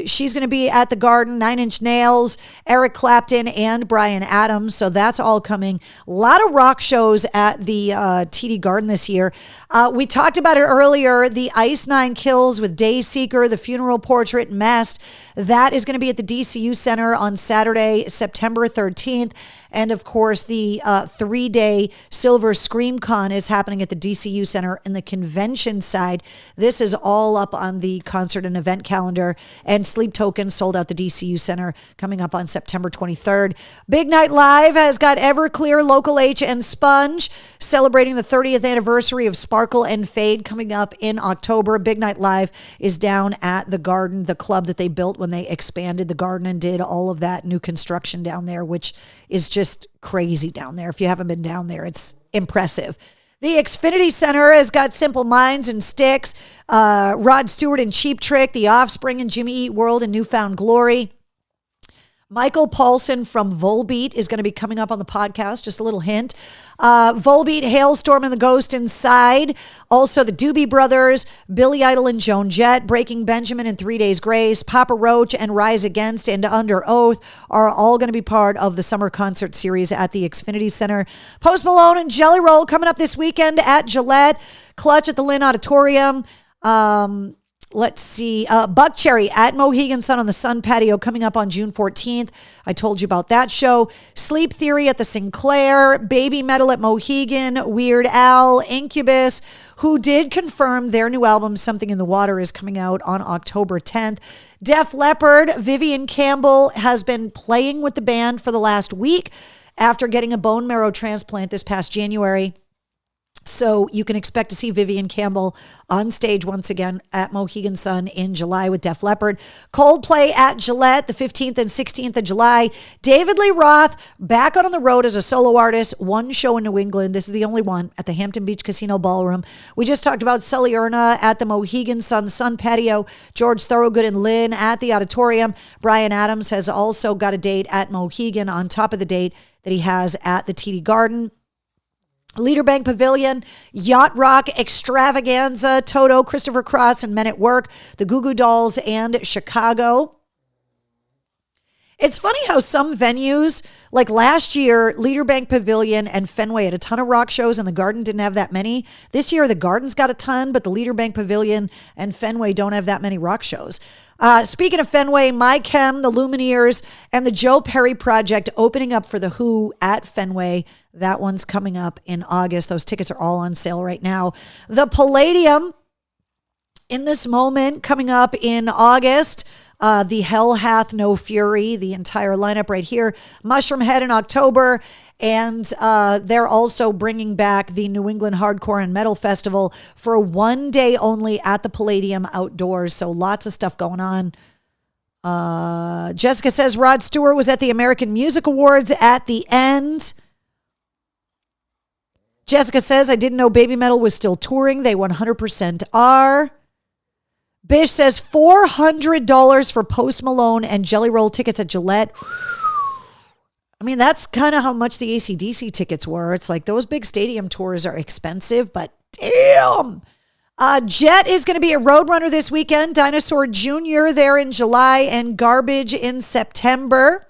she's going to be at the Garden. 9 Inch Nails, Eric Clapton, and Bryan Adams. So that's all coming. A lot of rock shows at the TD Garden this year. We talked about it earlier. The Ice Nine Kills with Dayseeker, The Funeral Portrait, Mest. That is going to be at the DCU Center on Saturday, September 13th. And of course, the 3-day Silver Scream Con is happening at the DCU Center in the convention side. This is all up on the concert and event calendar. And Sleep Token sold out the DCU Center coming up on September 23rd. Big Night Live has got Everclear, Local H, and Sponge celebrating the 30th anniversary of Sparkle and Fade coming up in October. Big Night Live is down at the Garden, the club that they built when they expanded the Garden and did all of that new construction down there, which is just crazy down there. If you haven't been down there, it's impressive. The Xfinity Center has got Simple Minds and Styx, Rod Stewart and Cheap Trick, The Offspring and Jimmy Eat World and Newfound Glory. Michael Paulson from Volbeat is going to be coming up on the podcast. Just a little hint. Volbeat, Hailstorm and the Ghost Inside. Also the Doobie Brothers, Billy Idol and Joan Jett, Breaking Benjamin and 3 Days Grace, Papa Roach and Rise Against and Under Oath are all going to be part of the summer concert series at the Xfinity Center. Post Malone and Jelly Roll coming up this weekend at Gillette. Clutch at the Lynn Auditorium. Let's see. Buckcherry at Mohegan Sun on the Sun Patio coming up on June 14th. I told you about that show. Sleep Theory at the Sinclair. Baby Metal at Mohegan. Weird Al. Incubus, who did confirm their new album, Something in the Water, is coming out on October 10th. Def Leppard. Vivian Campbell has been playing with the band for the last week after getting a bone marrow transplant this past January. So you can expect to see Vivian Campbell on stage once again at Mohegan Sun in July with Def Leppard. Coldplay at Gillette the 15th and 16th of July. David Lee Roth back out on the road as a solo artist. 1 show in New England. This is the only one at the Hampton Beach Casino Ballroom. We just talked about Sully Erna at the Mohegan Sun Patio. George Thorogood and Lynn at the Auditorium. Bryan Adams has also got a date at Mohegan on top of the date that he has at the TD Garden. Leaderbank Pavilion, Yacht Rock Extravaganza, Toto, Christopher Cross, and Men at Work, the Goo Goo Dolls, and Chicago. It's funny how some venues, like last year, Leaderbank Pavilion and Fenway had a ton of rock shows and the Garden didn't have that many. This year, the Garden's got a ton, but the Leaderbank Pavilion and Fenway don't have that many rock shows. Speaking of Fenway, My Chem, the Lumineers, and the Joe Perry Project opening up for The Who at Fenway. That one's coming up in August. Those tickets are all on sale right now. The Palladium, In This Moment, coming up in August. The Hell Hath No Fury, the entire lineup right here. Mushroom Head in October. And they're also bringing back the New England Hardcore and Metal Festival for 1 day only at the Palladium outdoors. So lots of stuff going on. Jessica says Rod Stewart was at the American Music Awards at the end. Jessica says, I didn't know Baby Metal was still touring. They 100% are. Bish says $400 for Post Malone and Jelly Roll tickets at Gillette. I mean, that's kind of how much the AC/DC tickets were. It's like those big stadium tours are expensive, but damn. Jet is going to be a Roadrunner this weekend. Dinosaur Jr. there in July and Garbage in September.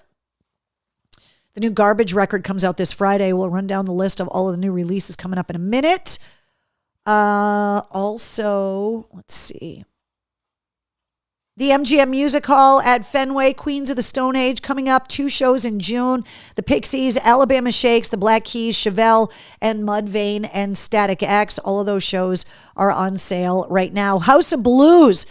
The new Garbage record comes out this Friday. We'll run down the list of all of the new releases coming up in a minute. Also, let's see. The MGM Music Hall at Fenway, Queens of the Stone Age, coming up. 2 shows in June. The Pixies, Alabama Shakes, the Black Keys, Chevelle, and Mudvayne, and Static X. All of those shows are on sale right now. House of Blues.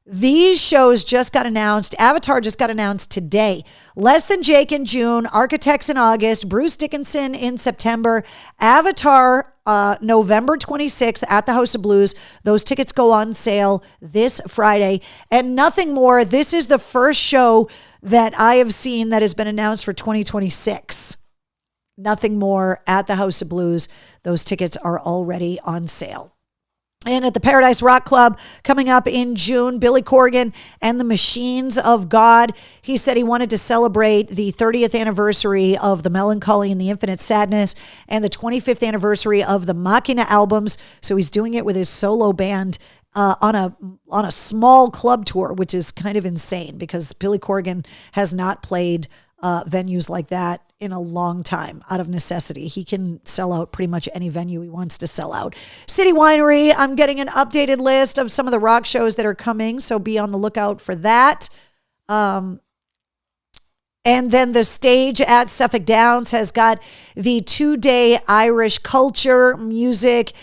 These shows just got announced. Avatar just got announced today. Less Than Jake in June. Architects in August. Bruce Dickinson in September. Avatar November 26th at the House of Blues. Those tickets go on sale this Friday. And nothing more. This is the first show that I have seen that has been announced for 2026. Nothing more at the House of Blues. Those tickets are already on sale. And at the Paradise Rock Club coming up in June, Billy Corgan and the Machines of God. He said he wanted to celebrate the 30th anniversary of The Melancholy and the Infinite Sadness and the 25th anniversary of the Machina albums. So he's doing it with his solo band on a small club tour, which is kind of insane because Billy Corgan has not played venues like that in a long time out of necessity. He can sell out pretty much any venue he wants to sell out. City Winery, I'm getting an updated list of some of the rock shows that are coming, so be on the lookout for that. And then the stage at Suffolk Downs has got the 2-day Irish culture music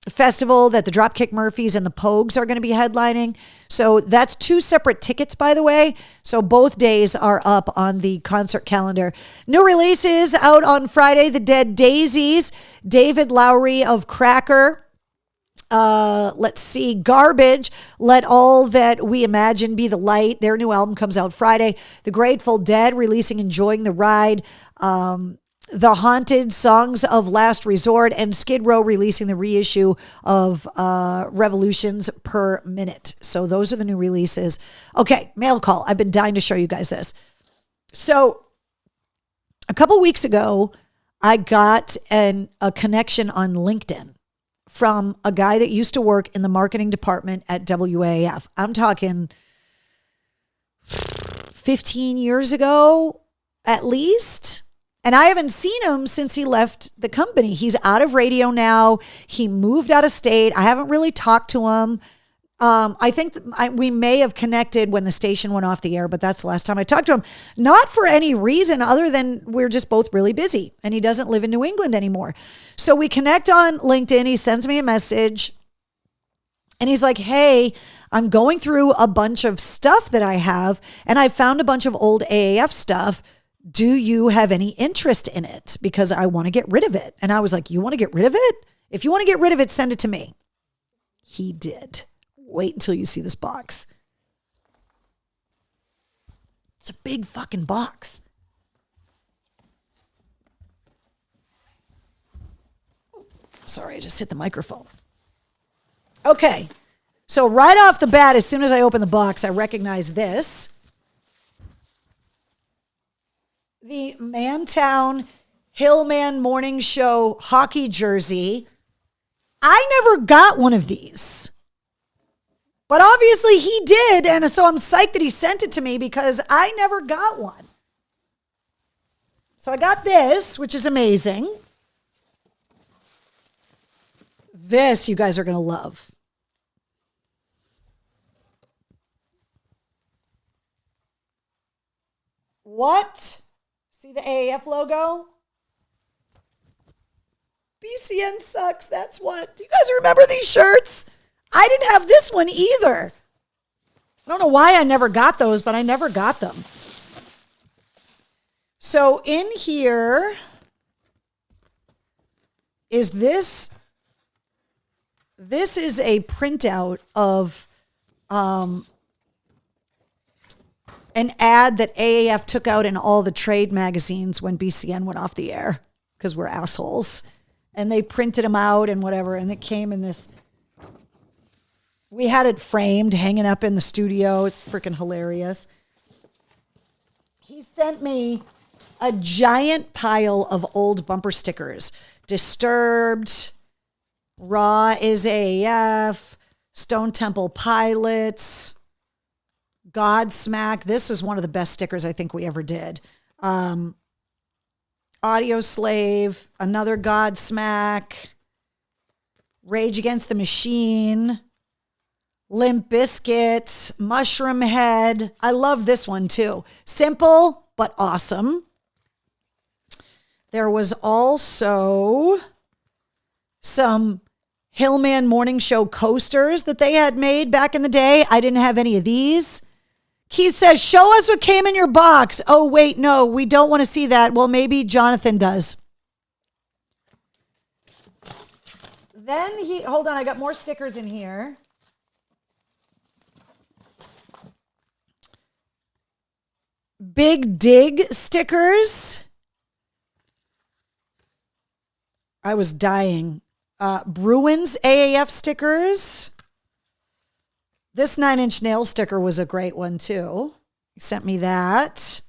festival that the Dropkick Murphys and the Pogues are going to be headlining. So that's 2 separate tickets, by the way. So both days are up on the concert calendar. New releases out on Friday, The Dead Daisies, David Lowery of Cracker. Let's see, Garbage, Let All That We Imagine Be the Light. Their new album comes out Friday. The Grateful Dead releasing Enjoying the Ride. The Haunted, Songs of Last Resort, and Skid Row releasing the reissue of Revolutions Per Minute. So those are the new releases. Okay, mail call. I've been dying to show you guys this. So a couple weeks ago, I got a connection on LinkedIn from a guy that used to work in the marketing department at WAF. I'm talking 15 years ago, at least. And I haven't seen him since he left the company. He's out of radio now. He moved out of state. I haven't really talked to him. I think we may have connected when the station went off the air, but that's the last time I talked to him. Not for any reason other than we're just both really busy and he doesn't live in New England anymore. So we connect on LinkedIn. He sends me a message and he's like, hey, I'm going through a bunch of stuff that I have and I found a bunch of old AAF stuff. Do you have any interest in it? Because I want to get rid of it. And I was like, you want to get rid of it? If you want to get rid of it, send it to me. He did. Wait until you see this box. It's a big fucking box. Sorry, I just hit the microphone. Okay. So right off the bat, as soon as I open the box, I recognize this. The Mantown Hillman Morning Show hockey jersey. I never got one of these. But obviously he did, and so I'm psyched that he sent it to me because I never got one. So I got this, which is amazing. This you guys are going to love. What? See the AAF logo? BCN sucks, that's what. Do you guys remember these shirts? I didn't have this one either. I don't know why I never got those, but I never got them. So in here is this. This is a printout of an ad that AAF took out in all the trade magazines when BCN went off the air because we're assholes. And they printed them out and whatever. And it came in this. We had it framed, hanging up in the studio. It's freaking hilarious. He sent me a giant pile of old bumper stickers. Disturbed, Raw is AAF, Stone Temple Pilots, Godsmack. This is one of the best stickers I think we ever did. Audio Slave, another Godsmack, Rage Against the Machine, Limp Bizkit, Mushroom Head. I love this one too. Simple, but awesome. There was also some Hillman Morning Show coasters that they had made back in the day. I didn't have any of these. Keith says, show us what came in your box. Oh, wait, no, we don't want to see that. Well, maybe Jonathan does. Then hold on, I got more stickers in here. Big Dig stickers. I was dying. Bruins AAF stickers. This 9 Inch Nail sticker was a great one too. He sent me that.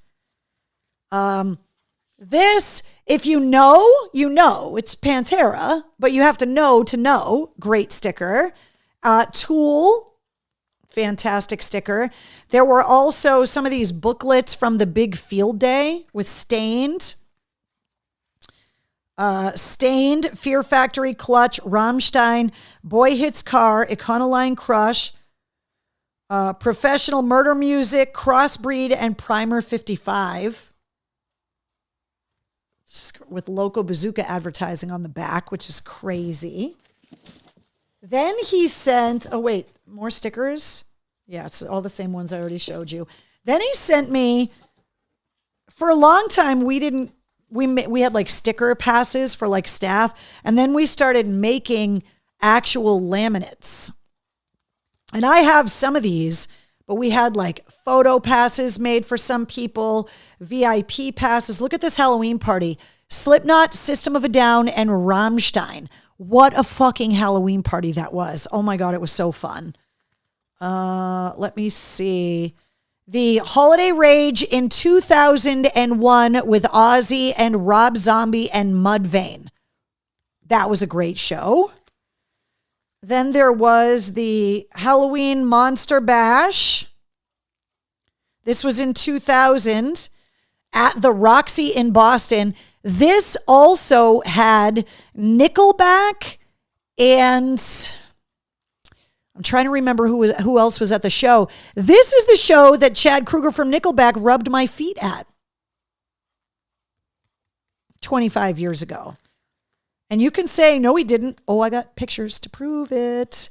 This, if you know, it's Pantera, but you have to know. Great sticker. Tool, fantastic sticker. There were also some of these booklets from the Big Field Day with Stained. Stained, Fear Factory, Clutch, Rammstein, Boy Hits Car, Econoline Crush, Professional Murder Music, Crossbreed, and Primer 55. With Loco Bazooka advertising on the back, which is crazy. Then he sent, more stickers? Yeah, it's all the same ones I already showed you. Then he sent me, for a long time, we had like sticker passes for like staff. And then we started making actual laminates. And I have some of these, but we had like photo passes made for some people, VIP passes. Look at this Halloween party. Slipknot, System of a Down, and Rammstein. What a fucking Halloween party that was. Oh my God, it was so fun. Let me see. The Holiday Rage in 2001 with Ozzy and Rob Zombie and Mudvayne. That was a great show. Then there was the Halloween Monster Bash. This was in 2000 at the Roxy in Boston. This also had Nickelback and I'm trying to remember who else was at the show. This is the show that Chad Kruger from Nickelback rubbed my feet at 25 years ago. And you can say, no, he didn't. Oh, I got pictures to prove it.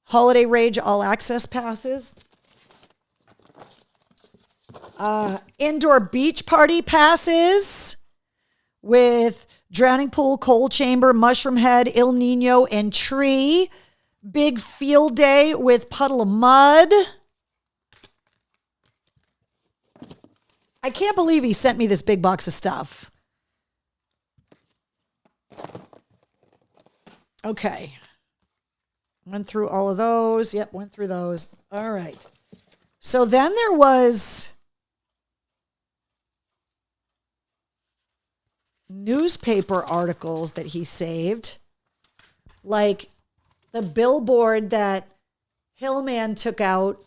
Holiday Rage All Access passes. Indoor beach party passes with Drowning Pool, Cold Chamber, Mushroom Head, Il Nino, and Tree. Big Field Day with Puddle of Mud. I can't believe he sent me this big box of stuff. Okay. Went through all of those. Yep, went through those. All right. So then there was newspaper articles that he saved. Like the billboard that Hillman took out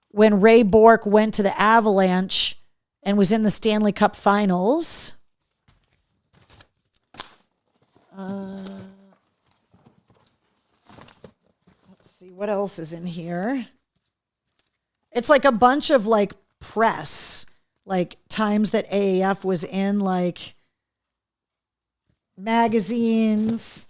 when Ray Bourque went to the Avalanche and was in the Stanley Cup Finals. Let's see, what else is in here? It's like a bunch of like press, like times that AAF was in, like magazines.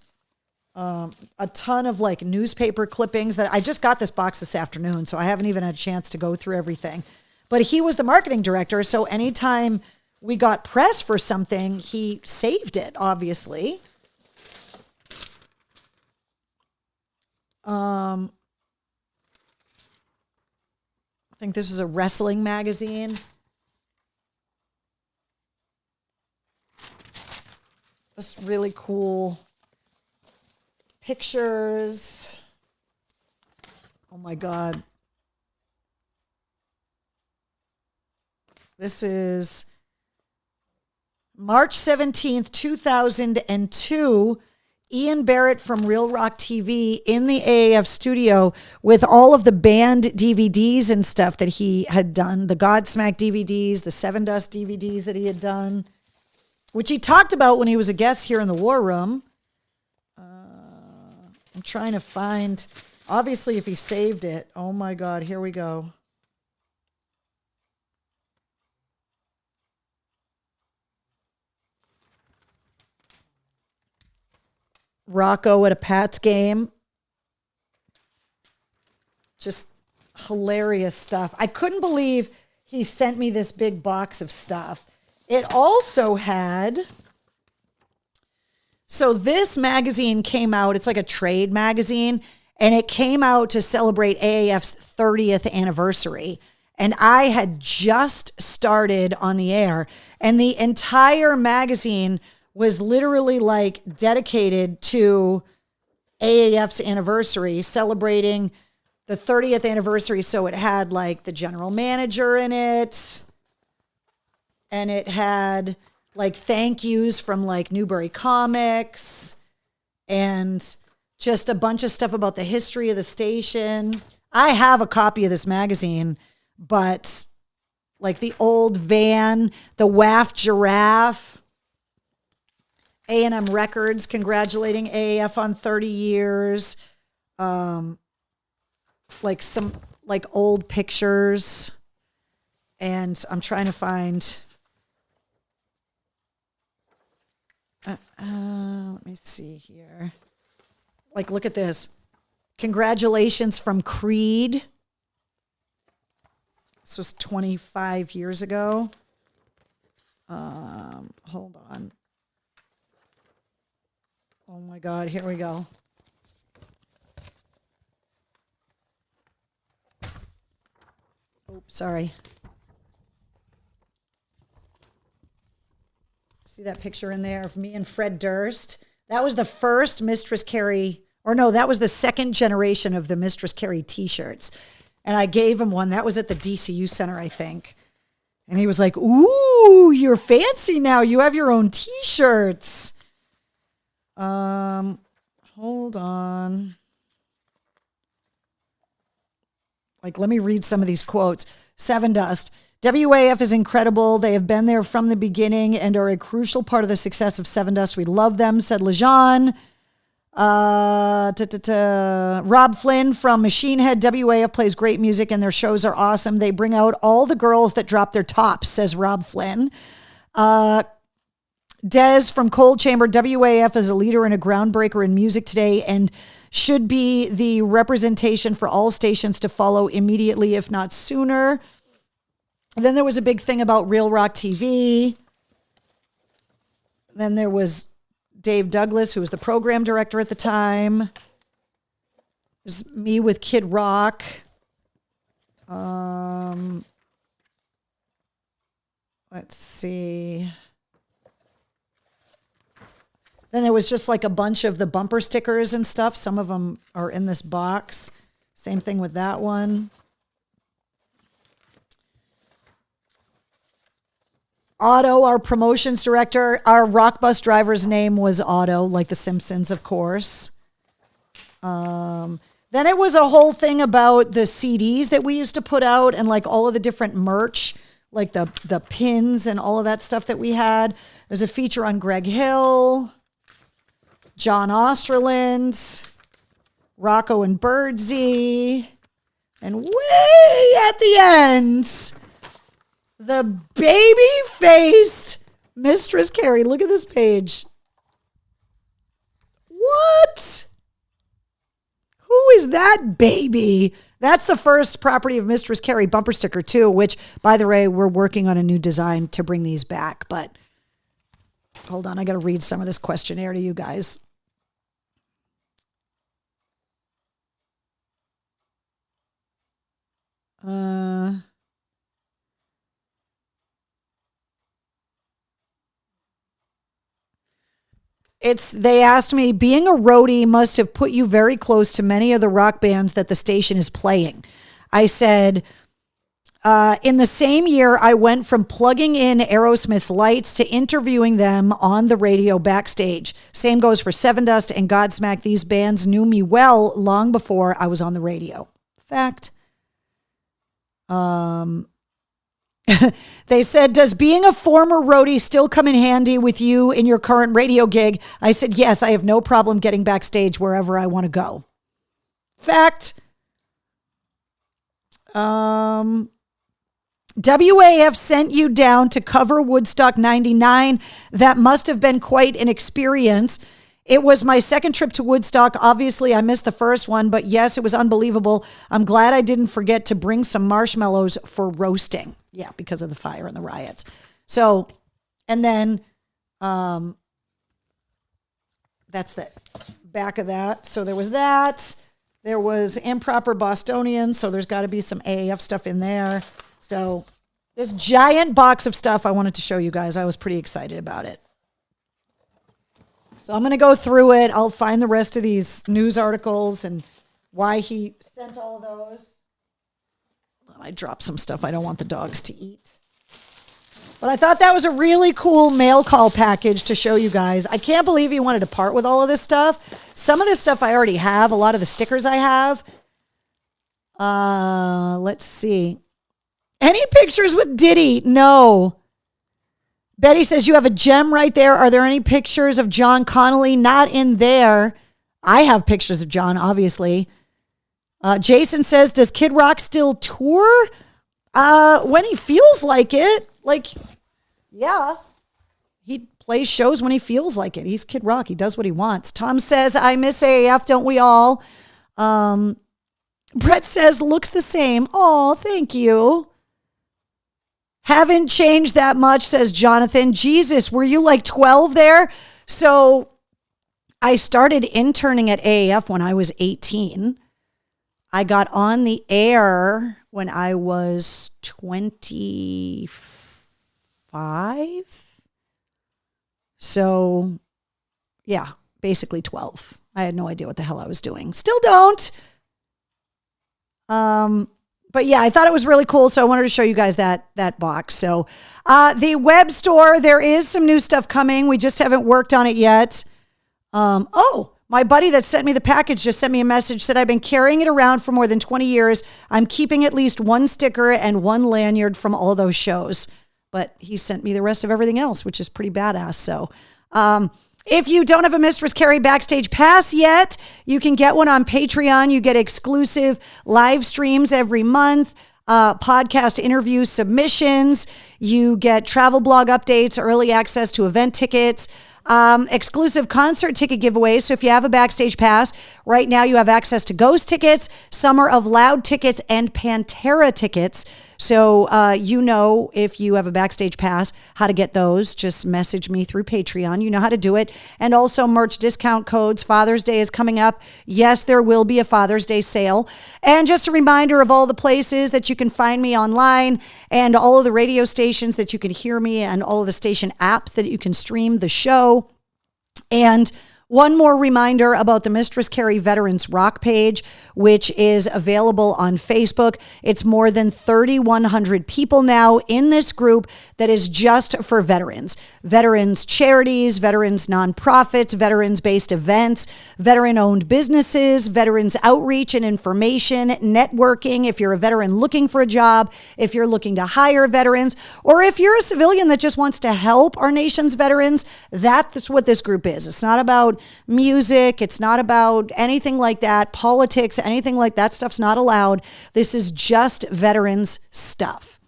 a ton of like newspaper clippings that I just got this box this afternoon, so I haven't even had a chance to go through everything. But he was the marketing director, so anytime we got press for something, he saved it, obviously. I think this is a wrestling magazine. This really cool pictures. Oh my God. This is March 17th, 2002. Ian Barrett from Real Rock TV in the AAF studio with all of the band DVDs and stuff that he had done, the Godsmack DVDs, the Sevendust DVDs that he had done, which he talked about when he was a guest here in the War Room. I'm trying to find, obviously, if he saved it. Oh my God, here we go. Rocco at a Pats game. Just hilarious stuff. I couldn't believe he sent me this big box of stuff. It also had, so this magazine came out, it's like a trade magazine, and it came out to celebrate AAF's 30th anniversary. And I had just started on the air, and the entire magazine was literally like dedicated to AAF's anniversary, celebrating the 30th anniversary. So it had like the general manager in it, and it had like thank yous from like Newbury Comics and just a bunch of stuff about the history of the station. I have a copy of this magazine, but like the old van, the WAF giraffe, A&M Records congratulating AAF on 30 years. Like some like old pictures. And I'm trying to find, let me see here. Like, look at this. Congratulations from Creed. This was 25 years ago. Hold on. Oh my God, here we go. Oh, sorry. See that picture in there of me and Fred Durst? That was the first Mistress Carrie, or no, that was the second generation of the Mistress Carrie t-shirts. And I gave him one. That was at the DCU Center, I think. And he was like, ooh, you're fancy now. You have your own t-shirts. Hold on. Like, let me read some of these quotes. Sevendust. WAF is incredible. They have been there from the beginning and are a crucial part of the success of Sevendust. We love them, said Lejean. Rob Flynn from Machine Head. WAF plays great music and their shows are awesome. They bring out all the girls that drop their tops, says Rob Flynn. Des from Cold Chamber. WAF is a leader and a groundbreaker in music today and should be the representation for all stations to follow immediately, if not sooner. And then there was a big thing about Real Rock TV. Then there was Dave Douglas, who was the program director at the time. There's me with Kid Rock. Let's see. Then there was just like a bunch of the bumper stickers and stuff. Some of them are in this box. Same thing with that one. Otto, our promotions director, our rock bus driver's name was Otto, like the Simpsons, of course. Then it was a whole thing about the CDs that we used to put out and like all of the different merch, like the pins and all of that stuff that we had. There's a feature on Greg Hill, John Osterland, Rocco and Birdsey, and way at the end, the baby-faced Mistress Carrie. Look at this page. What? Who is that baby? That's the first property of Mistress Carrie bumper sticker too, which, by the way, we're working on a new design to bring these back. But hold on, I got to read some of this questionnaire to you guys. They asked me, being a roadie must have put you very close to many of the rock bands that the station is playing. I said, in the same year, I went from plugging in Aerosmith's lights to interviewing them on the radio backstage. Same goes for Sevendust and Godsmack. These bands knew me well long before I was on the radio. Fact. They said, does being a former roadie still come in handy with you in your current radio gig? I said, yes, I have no problem getting backstage wherever I want to go. Fact. WAF sent you down to cover Woodstock 99. That must have been quite an experience. It was my second trip to Woodstock. Obviously, I missed the first one, but yes, it was unbelievable. I'm glad I didn't forget to bring some marshmallows for roasting. Yeah, because of the fire and the riots. So, and then that's the back of that. So there was that. There was Improper Bostonian, so there's got to be some AAF stuff in there. So this giant box of stuff I wanted to show you guys. I was pretty excited about it. So I'm going to go through it. I'll find the rest of these news articles and why he sent all those. I dropped some stuff I don't want the dogs to eat. But I thought that was a really cool mail call package to show you guys. I can't believe he wanted to part with all of this stuff. Some of this stuff I already have. A lot of the stickers I have. Let's see. Any pictures with Diddy? No. Betty says, you have a gem right there. Are there any pictures of John Connolly? Not in there. I have pictures of John, obviously. Jason says, does Kid Rock still tour? When he feels like it. Like, yeah. He plays shows when he feels like it. He's Kid Rock. He does what he wants. Tom says, I miss AAF, don't we all? Brett says, looks the same. Oh, thank you. Haven't changed that much, says Jonathan. Jesus, were you like 12 there? So I started interning at AAF when I was 18. I got on the air when I was 25. So, yeah, basically 12. I had no idea what the hell I was doing. Still don't. But yeah, I thought it was really cool, so I wanted to show you guys that box. So the web store, there is some new stuff coming. We just haven't worked on it yet. My buddy that sent me the package just sent me a message, said, I've been carrying it around for more than 20 years. I'm keeping at least one sticker and one lanyard from all those shows. But he sent me the rest of everything else, which is pretty badass. So if you don't have a Mistress Carrie Backstage Pass yet, you can get one on Patreon. You get exclusive live streams every month, podcast interview submissions. You get travel blog updates, early access to event tickets, exclusive concert ticket giveaways. So if you have a Backstage Pass, right now you have access to Ghost tickets, Summer of Loud tickets, and Pantera tickets. So if you have a Backstage Pass, how to get those. Just message me through Patreon. You know how to do it. And also merch discount codes. Father's Day is coming up. Yes, there will be a Father's Day sale. And just a reminder of all the places that you can find me online and all of the radio stations that you can hear me and all of the station apps that you can stream the show. And one more reminder about the Mistress Carrie Veterans Rock page, which is available on Facebook. It's more than 3,100 people now in this group that is just for veterans. Veterans charities, veterans nonprofits, veterans-based events, veteran-owned businesses, veterans outreach and information, networking. If you're a veteran looking for a job, if you're looking to hire veterans, or if you're a civilian that just wants to help our nation's veterans, that's what this group is. It's not about music. It's not about anything like that. Politics, anything like that stuff's not allowed. This is just veterans stuff.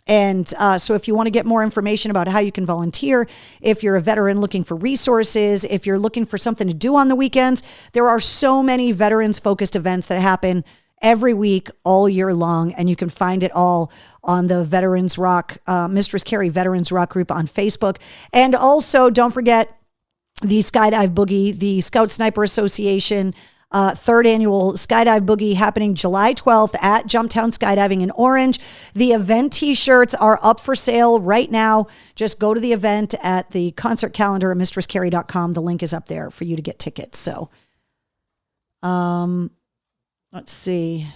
And so if you want to get more information about how you can volunteer, if you're a veteran looking for resources, if you're looking for something to do on the weekends, there are so many veterans-focused events that happen every week, all year long, and you can find it all on the Veterans Rock, Mistress Carrie Veterans Rock group on Facebook. And also, don't forget the Skydive Boogie, the Scout Sniper Association, third annual Skydive Boogie happening July 12th at Jumptown Skydiving in Orange. The event t-shirts are up for sale right now. Just go to the event at the concert calendar at mistresscarrie.com. The link is up there for you to get tickets. So, let's see.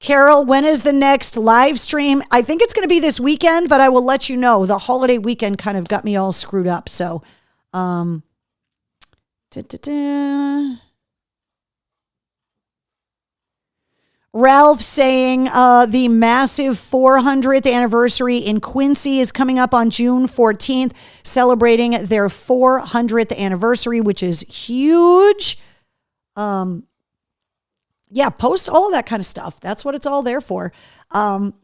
Carol, when is the next live stream? I think it's going to be this weekend, but I will let you know. The holiday weekend kind of got me all screwed up. So, Ralph saying the massive 400th anniversary in Quincy is coming up on June 14th, celebrating their 400th anniversary, which is huge. Yeah, post all of that kind of stuff. That's what it's all there for. And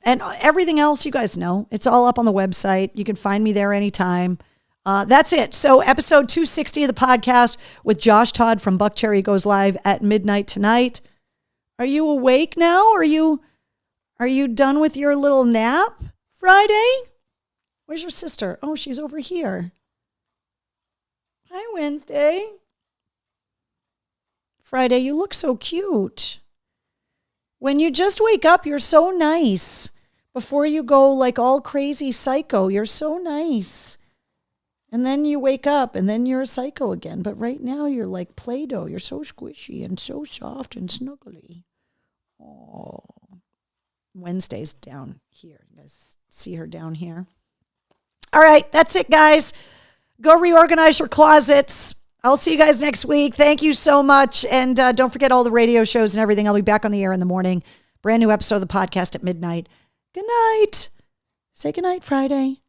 everything else, you guys know, it's all up on the website. You can find me there anytime. That's it. So episode 260 of the podcast with Josh Todd from Buck Cherry goes live at midnight tonight. Are you awake now? Are you done with your little nap Friday? Where's your sister? Oh, she's over here. Hi, Wednesday. Friday, you look so cute. When you just wake up, you're so nice. Before you go like all crazy psycho, you're so nice. And then you wake up and then you're a psycho again. But right now you're like Play-Doh. You're so squishy and so soft and snuggly. Oh, Wednesday's down here. You guys see her down here? All right, that's it, guys. Go reorganize your closets. I'll see you guys next week. Thank you so much. And don't forget all the radio shows and everything. I'll be back on the air in the morning. Brand new episode of the podcast at midnight. Good night. Say good night, Friday.